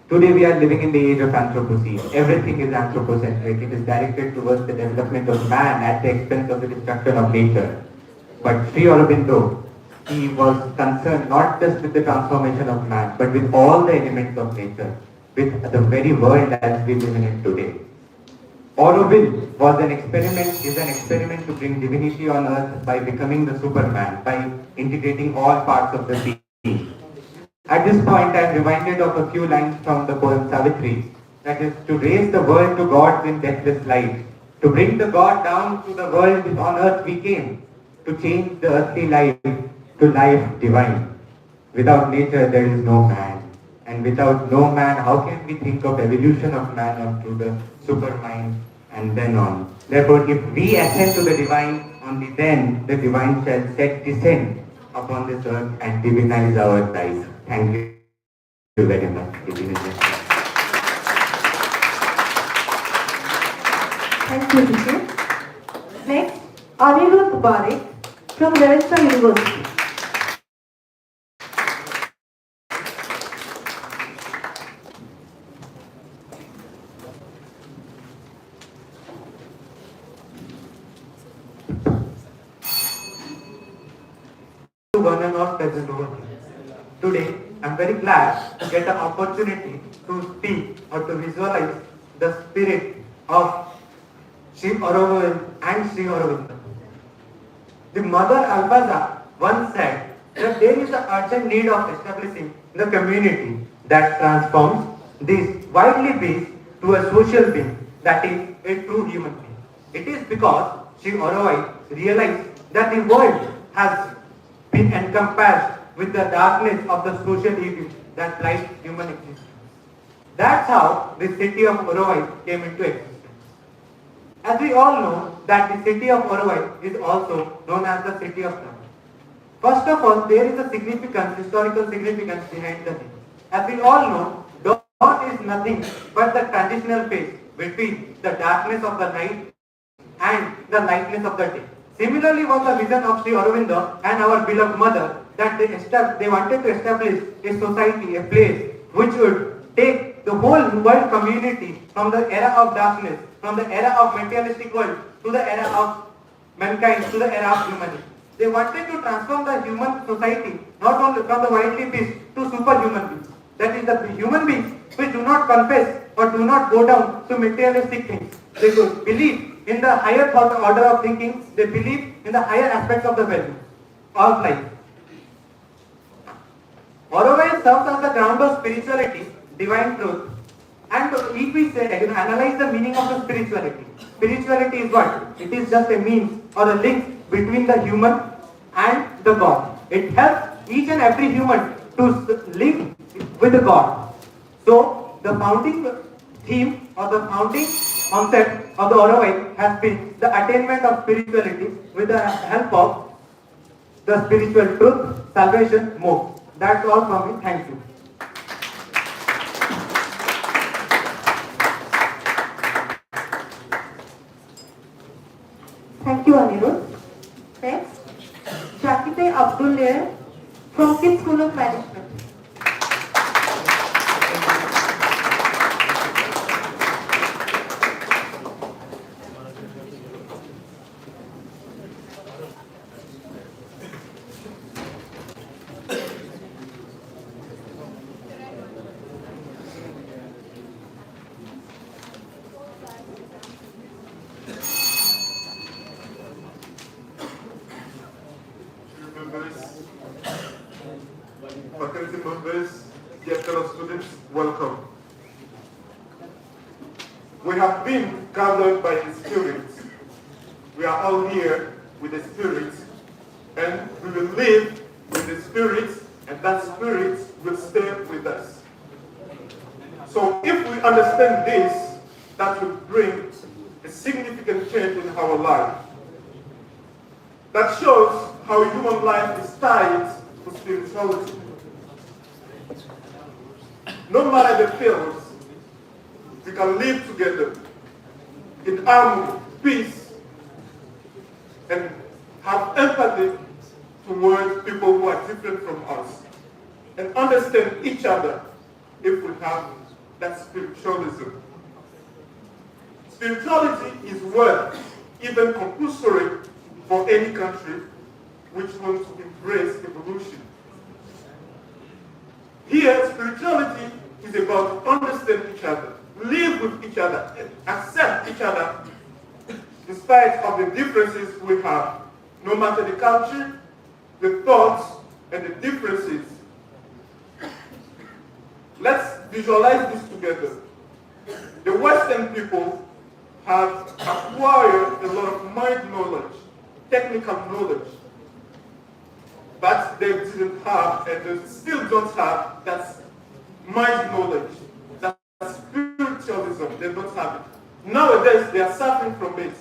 Today we are living in the age of Anthropocene. Everything is anthropocentric. It is directed towards the development of man at the expense of the destruction of nature. But Sri Aurobindo, he was concerned not just with the transformation of man, but with all the elements of nature, with the very world as we live in it today. Auroville is an experiment to bring divinity on earth by becoming the Superman, by integrating all parts of the being. At this point, I am reminded of a few lines from the poem Savitri, that is, to raise the world to gods in deathless light, to bring the God down to the world on earth we came, to change the earthly life to life divine. Without nature, there is no man. And without no man, how can we think of evolution of man onto the supermind and then on? Therefore, if we ascend to the divine, only then the divine shall descend upon this earth and divinize our life. Thank you very much. Thank you, Vijay. Next, Anirudh Barik from Ravenshaw University. One and all present over here. Today, I am very glad to get an opportunity to speak or to visualize the spirit of Sri Aurobindo and Sri Aurobindo. The mother Albaza once said that there is an urgent need of establishing the community that transforms this widely being to a social being, that is a true human being. It is because Sri Aurobindo realized that the world has been encompassed with the darkness of the social evil that blights human existence. That's how the city of Oroville came into existence. As we all know that the city of Oroville is also known as the city of love. First of all, there is a historical significance behind the name. As we all know, dawn is nothing but the transitional phase between the darkness of the night and the lightness of the day. Similarly was the vision of Sri Aurobindo and our beloved mother that they wanted to establish a society, a place which would take the whole world community from the era of darkness, from the era of materialistic world to the era of mankind, to the era of humanity. They wanted to transform the human society not only from the widely beasts to superhuman beings. That is the human beings which do not confess or do not go down to materialistic things. They believe in the higher order of thinking, they believe in the higher aspects of the value of life. Auroville serves as the ground of spirituality, divine truth. And if we say, analyze the meaning of the spirituality. Spirituality is what? It is just a means or a link between the human and the God. It helps each and every human to link with the God. So, the founding theme or the founding concept of the Auroville has been the attainment of spirituality with the help of the spiritual truth, salvation, more. That's all from me. Thank you. Thank you, Anirudh. Next, Shakite Abdul Lair from Kids School of Management. Faculty members, dear fellow students, welcome. We have been gathered by the Spirit. We are all here with the Spirit, and we will live with the Spirit, and that Spirit will stay with us. So if we understand this, that will bring a significant change in our life. That shows how human life is tied to spirituality. No matter the fields, we can live together in harmony, peace, and have empathy towards people who are different from us, and understand each other if we have that spiritualism. Spirituality is what even compulsory for any country which wants to embrace evolution. Here, spirituality is about understanding each other, live with each other, and accept each other in spite of the differences we have, no matter the culture, the thoughts, and the differences. Let's visualize this together. The Western people have acquired a lot of mind knowledge, technical knowledge, but they didn't have, and they still don't have, that mind knowledge, that spiritualism. They don't have it. Nowadays, they are suffering from it.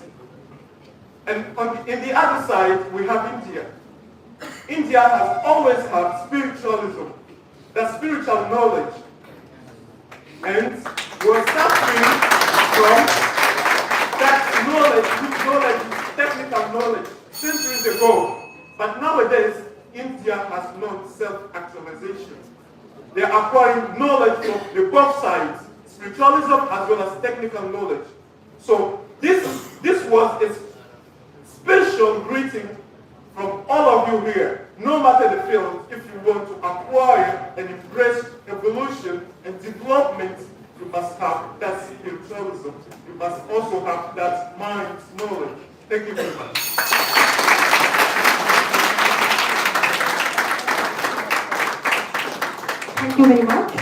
And in the other side, we have India. India has always had spiritualism, that spiritual knowledge. And we're suffering from that knowledge, technical knowledge, centuries ago. But nowadays, India has known self-actualization. They are acquiring knowledge from the both sides, spiritualism as well as technical knowledge. So this was a special greeting from all of you here. No matter the field, if you want to acquire and embrace evolution and development, you must have that spiritualism. You must also have that mind knowledge. Thank you very much. Thank you very much.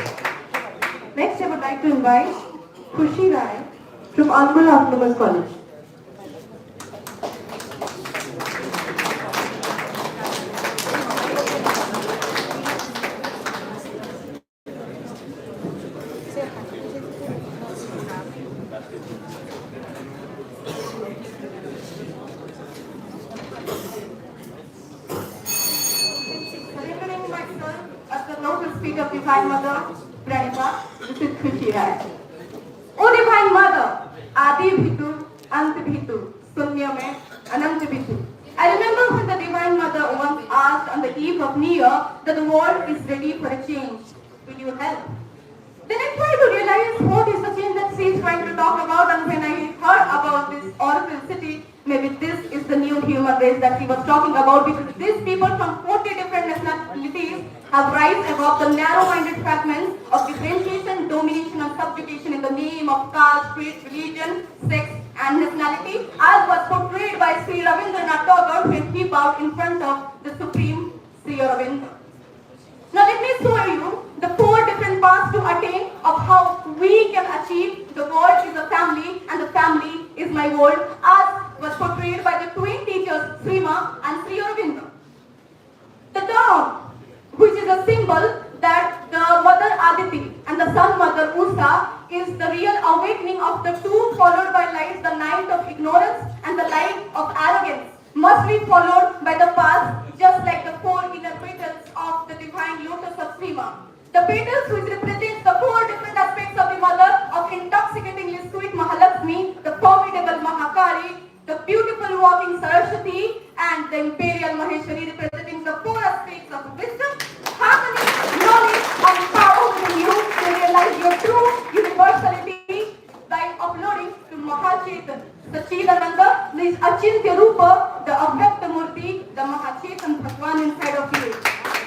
Next, I would like to invite Khushi Rai from Angul Autonomous College. feet of Divine Mother, Pranita, this is Krishi Rai. O Divine Mother, Adi Bhitu, Ant Bhitu, Sunya mein, Anant Bhitu. I remember when the Divine Mother once asked on the eve of New Year that the world is ready for a change. Will you help? Then I tried to realize what is the change that she is trying to talk about, and when I heard about this Oracle city, maybe this is the new human race that he was talking about, because these people from 40 different nationalities have rise above the narrow-minded fragments of differentiation, domination and subjugation in the name of caste, creed, religion, sex and nationality, as was portrayed by Sri Rabindranath Tagore when he bowed in front of the Supreme Sri Aurobindo. Now let me show you the 4 different paths to attain of how we can achieve the world is a family and the family is my world, as was portrayed by the twin teachers Srima and Sri Aurobindo. The dawn, which is a symbol that the mother Aditi and the son mother Usha is the real awakening of the two, followed by light, the night of ignorance and the light of arrogance, must be followed by the path, just like the 4 inner petals of the divine lotus of Srima. The petals which represent the 4 different aspects of the mother, of intoxicatingly sweet Mahalakshmi, the formidable Mahakali, the beautiful walking Saraswati, and the imperial Maheshwari, representing the 4 aspects of wisdom, harmony, knowledge, and power within you to realize your true universality by uploading to Mahachetan. Sachidananda, this Achintya Rupa, the Avyakta Murti, the Mahachetan Bhagwan inside of you.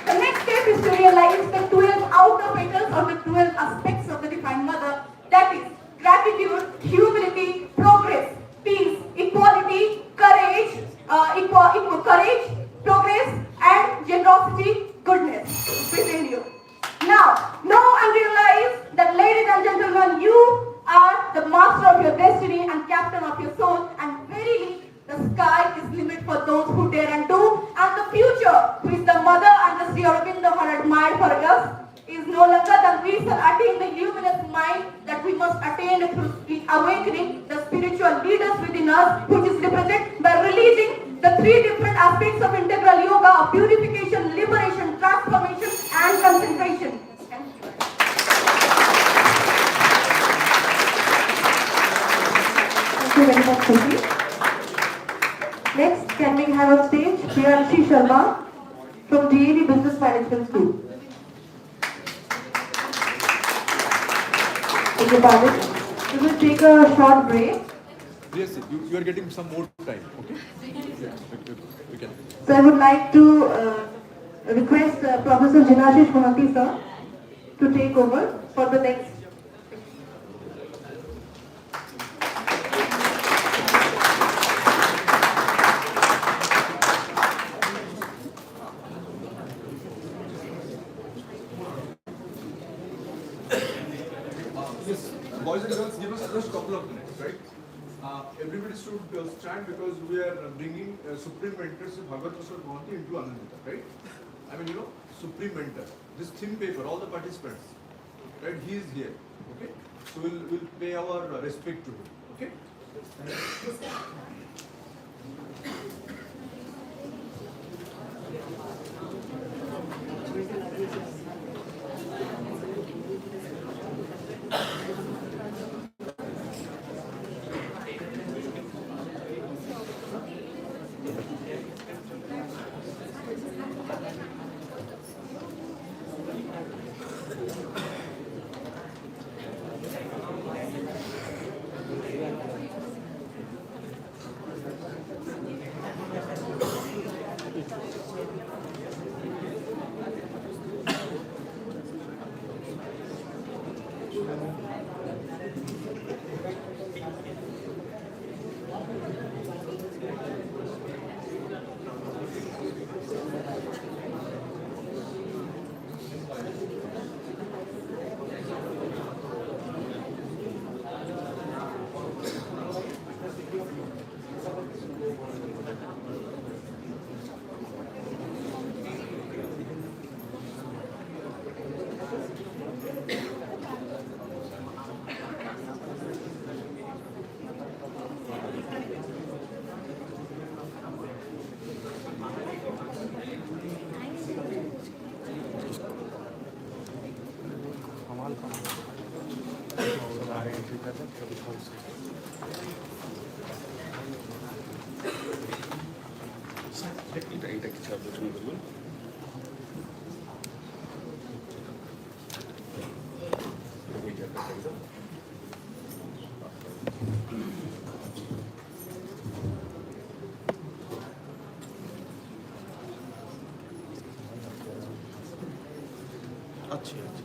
The next step is to realize the 12 outer petals or the 12 aspects of the Divine Mother, that is gratitude, humility, progress, peace, equality, courage, courage, progress, and generosity, goodness within you. Now, know and realize that, ladies and gentlemen, you are the master of your destiny and captain of your soul, and verily the sky is limit for those who dare and do, and the future, which the mother and the Sri Aurobindo had admired for us, is no longer than we shall attain the luminous mind that we must attain through awakening the spiritual leaders within us, which is represented by releasing the 3 different aspects of integral yoga of purification, liberation, transformation, and concentration. Thank you very much, Sushi. Next, can we have on stage Priyanshi Sharma from Day2 Business Management School. Thank you, pardon. We will take a short break. Yes, you are getting some more time, okay? Yeah, we can. So I would like to request Professor Jinashish Mohanty sir to take over for the next. Yes, boys and girls, give us just a couple of minutes, right? Everybody should stand because we are bringing Supreme Mentor Bhagat Prasad Mohanty into Anandita, right? I mean, Supreme Mentor, this thin paper, all the participants, right? He is here, okay? So we'll pay our respect to him, okay? এটা কিছু আলোচনা করবেন। আচ্ছা আচ্ছা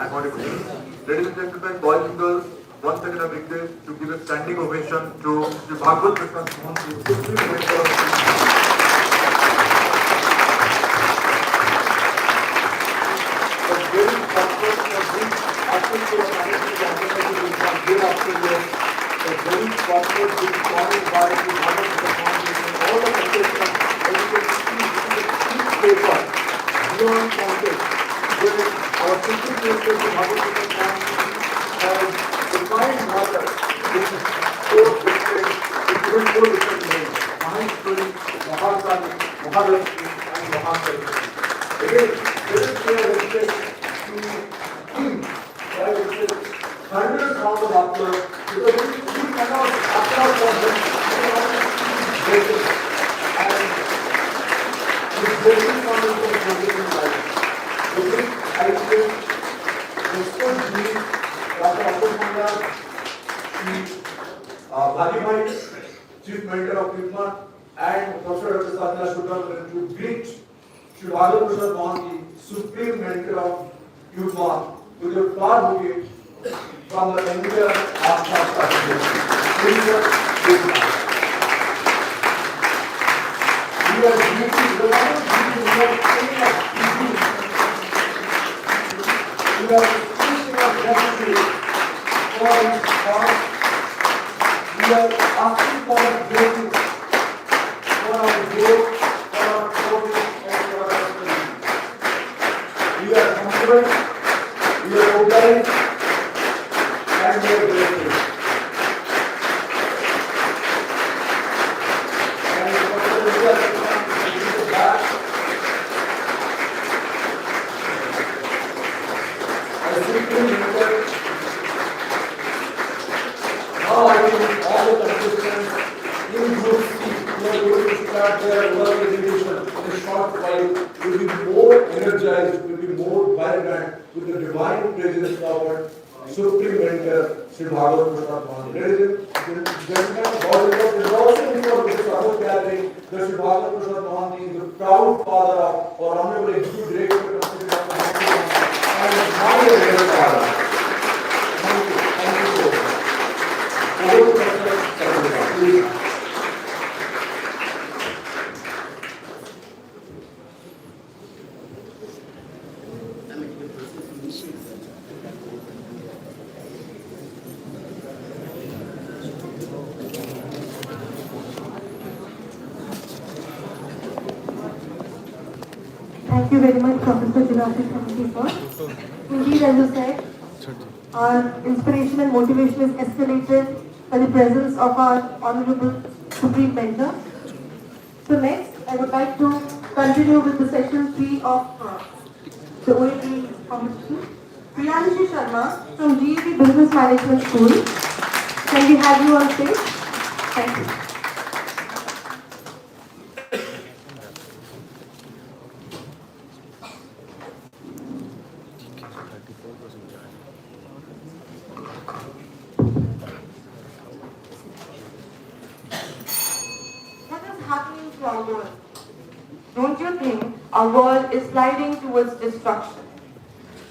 I'm audible. Ladies and gentlemen, boys and girls, once again I request to give a standing ovation to Sri Bhagwat Prasad Mohan, the Supreme Director of the very purpose of this aspect of management organization is not year after year. The very purpose is founded by the Bhagwat Prasad Mohan and all the contestants education each paper beyond context. Where our Supreme Director of Bhagwat Prasad Mohan has defined water in four different names: Maheshwari, Mahakali, Mahalakshmi, and Mahasaraswati. Again, let us pay respect to him by respect hundreds round of applause because we cannot applaud for him. And his blessings on us for progressing life. I request respect me, Dr. Abdul Manda, Bhali Bhai, Chief Mentor of Yugma, and Professor Dr. Satya Shukla to greet Sri Bhagwat Prasad Mohan, the Supreme Mentor of Yugma, with a flower bouquet from the entire Ashram Society. Please, sir, Yugma. We are greeting the one we are saying of we are expressing our gratitude for his cause. We are asking for a blessing for our growth, for our progress, and for our stability. We are humble, we are obliged, and we are grateful. And for the result, back. I simply energized, it will be more vibrant with the divine presence of our Supreme Mentor, Sri Bhagavad Prasad Maharaj. Ladies and gentlemen, God is also before this Bhagavad gathering, the Sri Bhagavad Prasad Maharaj is the proud father of our Honorable Executive Director of the and my real father. Thank you so much. Over to Professor please. Thank you very much, Professor Jirafi Khamsi, sir. Indeed, as you said, our inspiration and motivation is escalated by the presence of our Honorable Supreme Mentor. So next, I would like to continue with the session 3 of the OAP competition. Priyanshi Sharma from GEP Business Management School. Can we have you on stage? Thank you. What is happening to our world? Don't you think our world is sliding towards destruction?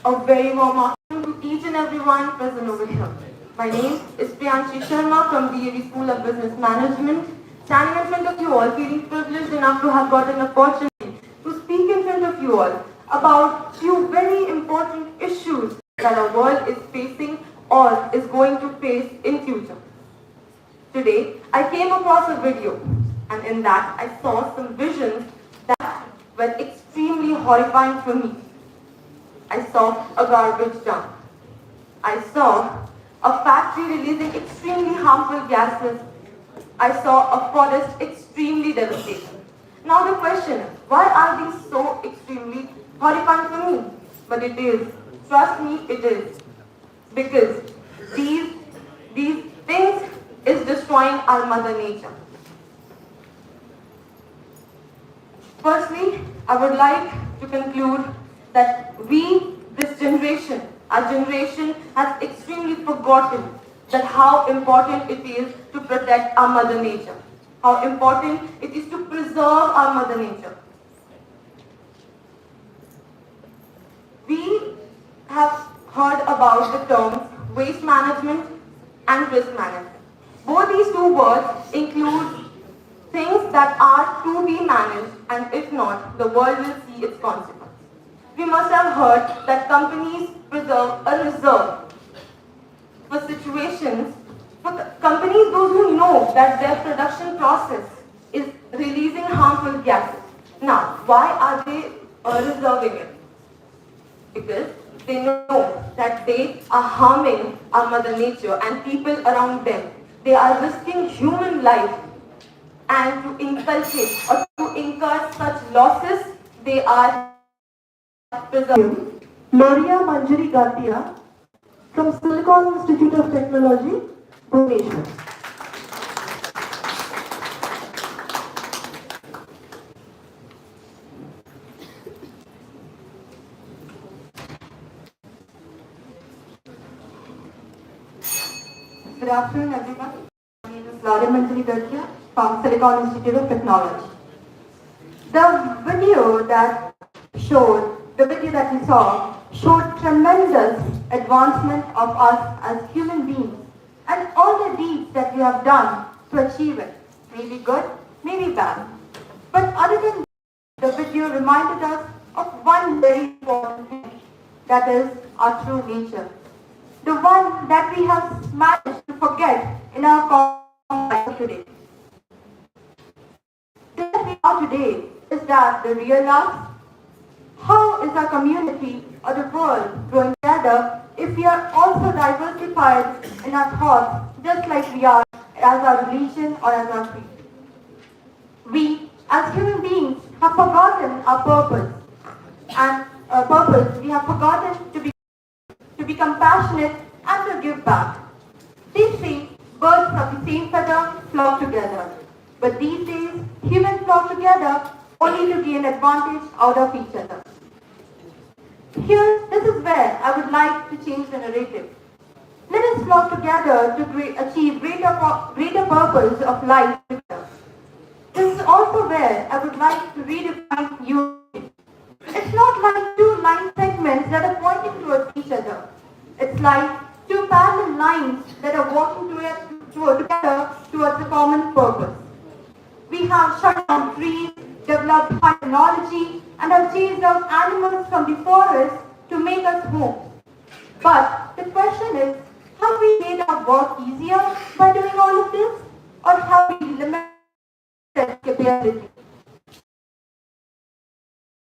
A very warm afternoon to each and everyone present over here. My name is Priyanshi Sharma from DAV School of Business Management. Standing in front of you all, feeling privileged enough to have got an opportunity to speak in front of you all about few very important issues that our world is facing or is going to face in future. Today, I came across a video, and in that I saw some visions that were extremely horrifying for me. I saw a garbage dump. I saw a factory releasing extremely harmful gases. I saw a forest extremely devastated. Now the question is, why are these so extremely horrifying for me? But it is. Trust me, it is. Because these things is destroying our mother nature. Firstly, I would like to conclude that this generation, our generation has extremely forgotten that how important it is to protect our mother nature, how important it is to preserve our mother nature. We have heard about the terms waste management and risk management. Both these two words include things that are to be managed, and if not, the world will see its consequences. We must have heard that companies preserve a reserve for situations, for companies, those who know that their production process is releasing harmful gases. Now, why are they reserving it? Because they know that they are harming our mother nature and people around them. They are risking human life, and to inculcate or to incur such losses, they are preserving. Loria Manjari Gatia from Silicon Institute of Technology, Bhubaneswar. Good afternoon, everyone. My name is Loria Manjari Gatia from Silicon Institute of Technology. The video that we saw showed tremendous advancement of us as human beings and all the deeds that we have done to achieve it. Maybe good, maybe bad. But other than that, the video reminded us of one very important thing, that is our true nature. The one that we have managed to forget in our common life today. Where we are today is that the real us. How is our community or the world growing together if we are also diversified in our thoughts, just like we are as our religion or as our creed? We, as human beings, have forgotten our purpose. And we have forgotten to be compassionate and to give back. They say birds of the same feather flock together. But these days, humans flock together only to gain advantage out of each other. Here, this is where I would like to change the narrative. Let us flock together to achieve greater purpose of life together. This is also where I would like to redefine unity. It's not like two line segments that are pointing towards each other. It's like two parallel lines that are walking together towards a common purpose. We have shut down trees, developed high technology, and have chased out animals from the forest to make us homes. But the question is, have we made our work easier by doing all of this? Or have we limited capability?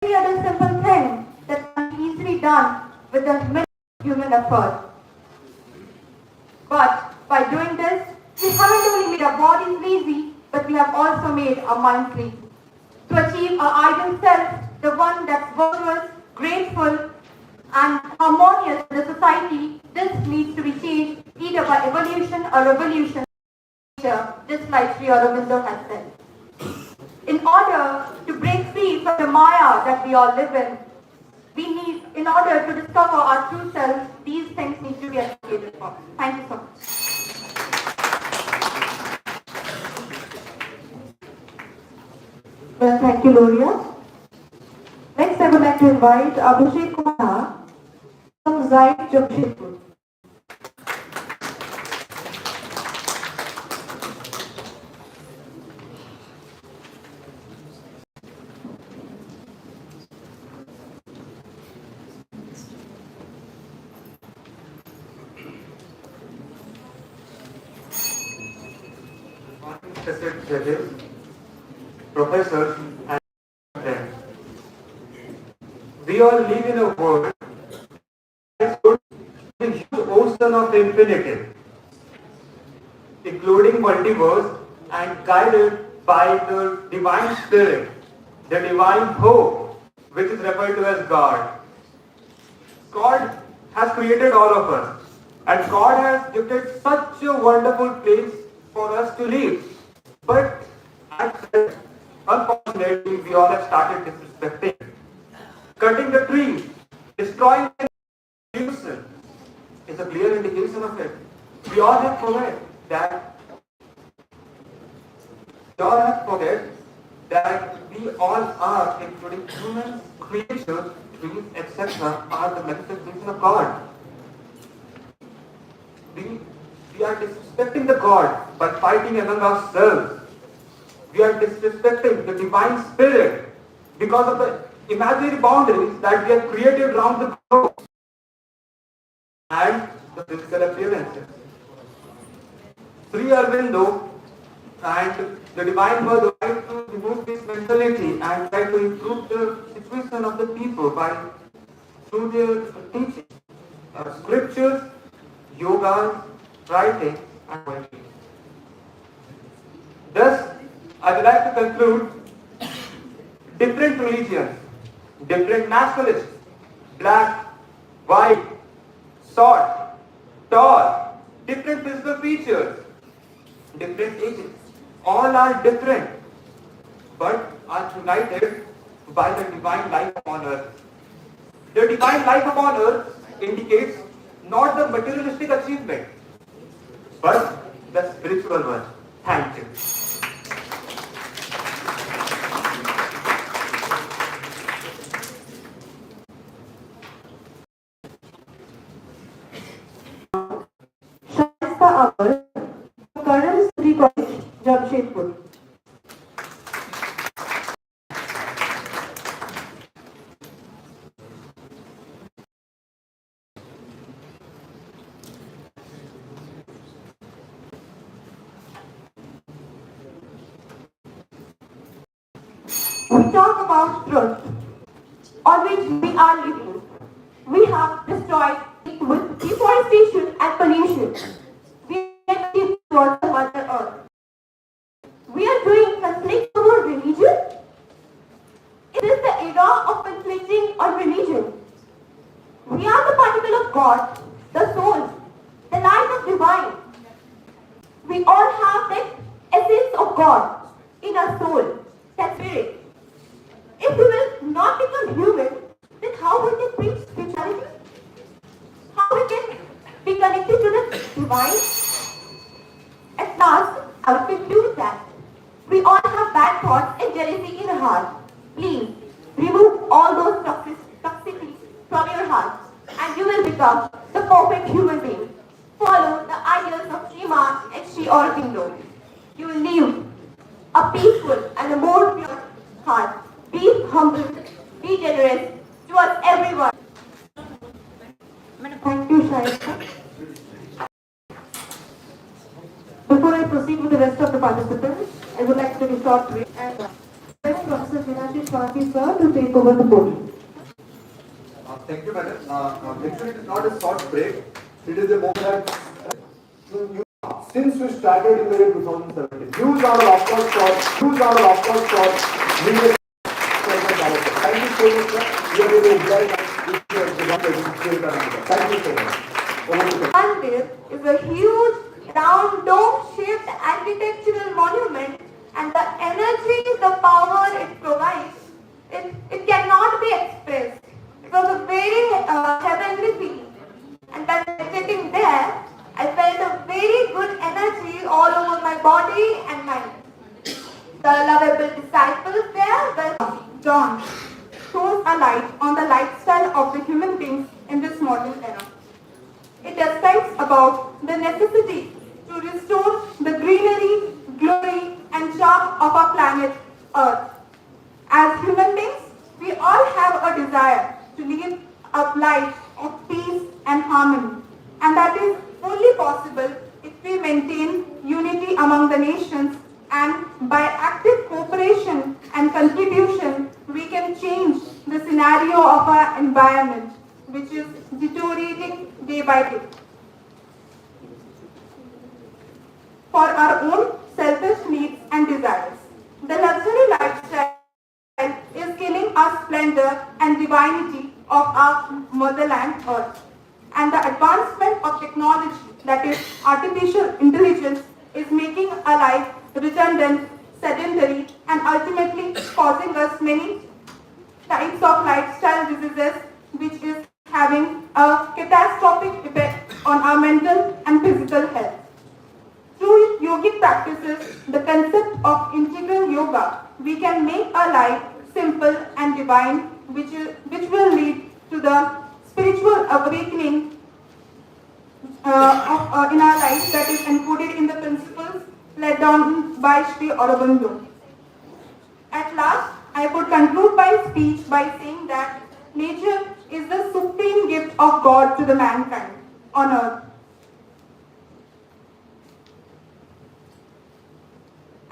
Every other simple thing that can be easily done with a minimal human effort. But by doing this, we haven't only made our bodies lazy, but we have also made our minds lazy. To achieve our ideal self, the one that's virtuous, grateful, and harmonious in the society, this needs to be changed either by evolution or revolution, just like Sri Aurobindo has said. In order to break free from the Maya that we all live in, in order to discover our true self, these things need to be educated for. Thank you so much. Well, thank you, Loria. Next, I would like to invite Abhishek Kumar from Zide Jamshedpur. Respected judges, professors, and friends. We all live in a world that is a huge ocean of infinity, including multiverse, and guided by the divine spirit, the divine hope, which is referred to as God. God has created all of us, and God has gifted such a wonderful place for us to live. But at present, unfortunately, we all have started disrespecting, cutting the trees, destroying the pollution is a clear indication of it. We all have forget that we all are, including humans, creatures, trees, etc., are the manifestation of God. We are disrespecting the God by fighting among ourselves. We are disrespecting the divine spirit because of the imaginary boundaries that we have created around the globe and the physical appearances. Sri Aurobindo and the divine word tried to remove this mentality and try to improve the situation of the people through their teaching, scriptures, yoga, writing, and poetry. Thus, I would like to conclude different religions, different nationalists, black, white, short, tall, different physical features, different ages, all are different, but are united by the divine life upon earth. The divine life upon earth indicates not the materialistic achievement, but the spiritual one. Thank you. Shaista Amal, Colonel City College, Jamshedpur. We talk about truth, on which we are living. We have destroyed it with deforestation and pollution. We are living towards the Mother Earth. We are doing conflict over religion. Is this the era of conflicting on religion? We are the particle of God, the soul, the light of divine. We all have that essence of God in our soul, that spirit. If we will not become human, then how will we preach divine. At last, I would conclude that we all have bad thoughts and jealousy in our heart. Please, remove all those toxicities from your heart and you will become the perfect human being. Follow the ideals of Shima and Sri Aurobindo. You will live a peaceful and a more pure heart. Be humble, be generous towards everyone. Thank you, Shaista. Before I proceed with the rest of the participants, I would like to take a short break and request Professor Meenakshi Swati sir to take over the podium. Thank you, madam. Actually, it is not a short break. It is a moment that since we started in the year 2017, huge round of applause for leaders. Thank you so much, sir. You are really enjoying it. Thank you so much. Over to you. Mandir is a huge round dome-shaped architectural monument, and the energy, the power it provides, it cannot be expressed. It was a very heavenly feeling. And by sitting there, I felt a very good energy all over my body and mind. The lovable disciples there were John throws a light on the lifestyle of the human beings in this modern era. It describes about the necessity to restore the greenery, glory and charm of our planet Earth. As human beings, we all have a desire to live a life of peace and harmony. And that is only possible if we maintain unity among the nations, and by active cooperation and contribution, we can change the scenario of our environment, which is deteriorating day by day. For our own selfish needs and desires, the luxury lifestyle is killing our splendor and divinity of our motherland Earth. And the advancement of technology, that is artificial intelligence, is making our life redundant, sedentary, and ultimately causing us many types of lifestyle diseases, which is having a catastrophic effect on our mental and physical health. Through yogic practices, the concept of integral yoga, we can make our life simple and divine, which will lead to the spiritual awakening in our life that is encoded in the principles laid down by Sri Aurobindo. At last, I would conclude my speech by saying that nature is the supreme gift of God to the mankind on earth.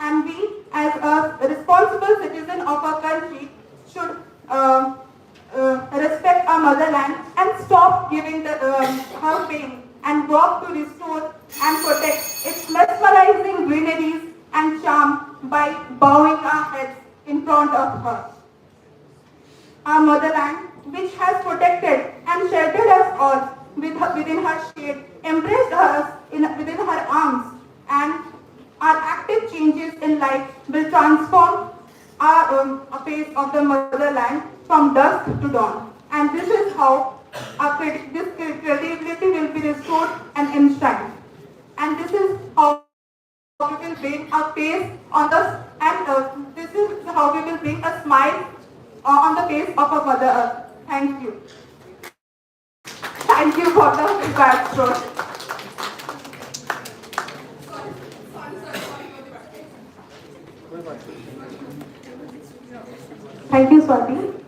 And we, as a responsible citizen of our country, should respect our motherland and stop giving her pain and work to restore and protect its mesmerizing greeneries and charm by bowing our heads in front of her. Our motherland, which has protected and sheltered us all within her shade, embraced us within her arms, and our active changes in life will transform our face of the motherland from dusk to dawn. And this is how this credibility will be restored and enshrined. And this is how we will bring a face on the, and this is how we will bring a smile on the face of our Mother Earth. Thank you. Thank you for the feedback, sir. Thank you, Swati.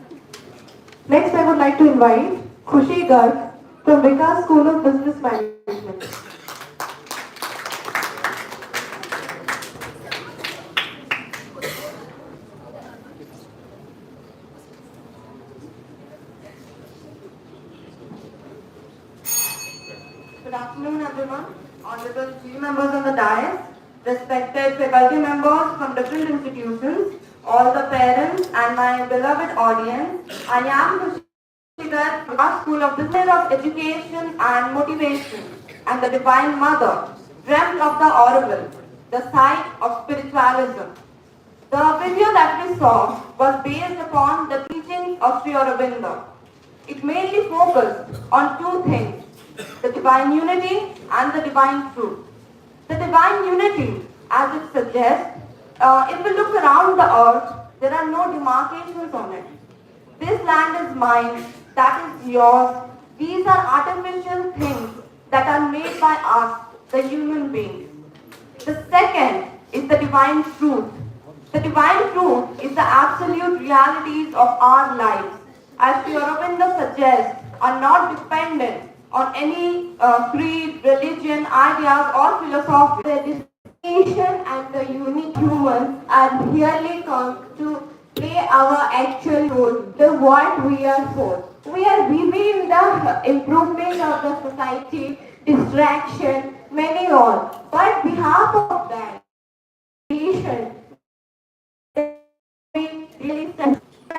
Next, I would like to invite Khushi Garg from Vikas School of Business Management. Good afternoon, everyone. Honorable chief members on the dais, respected faculty members from different institutions, all the parents and my beloved audience, I am Khushi Garg from our School of Business of Education and Motivation, and the Divine Mother dreamt of the audible, the site of spiritualism. The video that we saw was based upon the teachings of Sri Aurobindo. It mainly focused on two things: the divine unity and the divine truth. The divine unity, as it suggests, if we look around the earth, there are no demarcations on it. This land is mine, that is yours. These are artificial things that are made by us, the human beings. The second is the divine truth. The divine truth is the absolute realities of our lives. As Sri Aurobindo suggests, are not dependent on any creed, religion, ideas or philosophy. The distinction and the unique humans are really come to play our actual role, the what we are for. We are within the improvement of the society, distraction, many all. But behalf of that, creation, really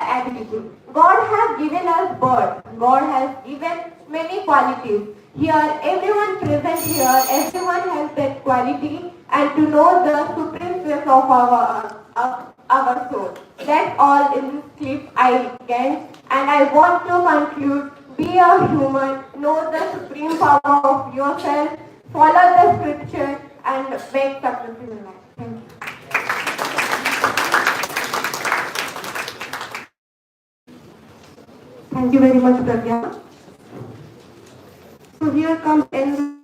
attitude. God has given us birth. God has given many qualities. Here, everyone present here, everyone has that quality and to know the supreme sense of our soul. That's all in this clip I can. And I want to conclude, be a human, know the supreme power of yourself, follow the scripture and make success in life. Thank you. Thank you very much, Pragya. So here comes end.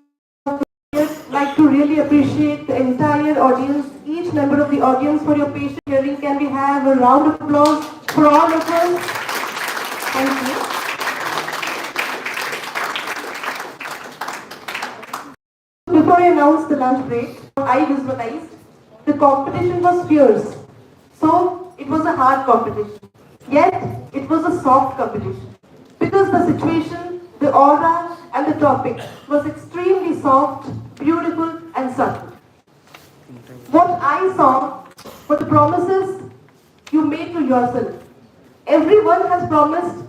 I'd like to really appreciate the entire audience, each member of the audience for your patient hearing. Can we have a round of applause for all of us? Thank you. Before I announce the lunch break, I visualized the competition was fierce. So it was a hard competition. Yet it was a soft competition. Because the situation, the aura and the topic was extremely soft, beautiful and subtle. What I saw were the promises you made to yourself. Everyone has promised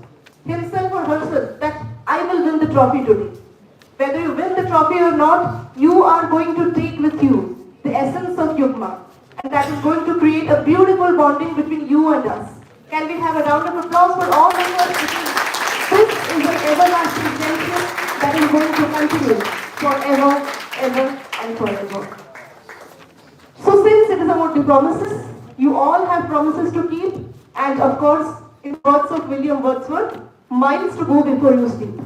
himself or herself that I will win the trophy today. Whether you win the trophy or not, you are going to take with you the essence of Yugma. And that is going to create a beautiful bonding between you and us. Can we have a round of applause for all of us? This is an everlasting friendship that is going to continue forever, ever and forever. So since it is about the promises, you all have promises to keep and of course, in words of William Wordsworth, miles to go before you sleep.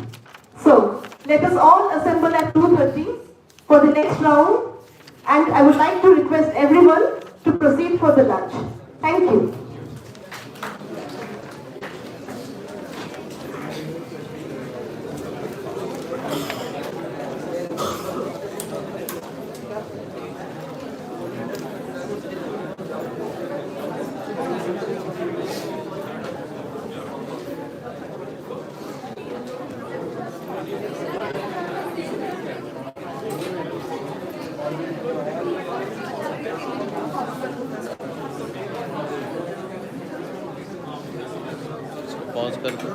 So, let us all assemble at 2:30 for the next round and I would like to request everyone to proceed for the lunch. Thank you. Pause कर दो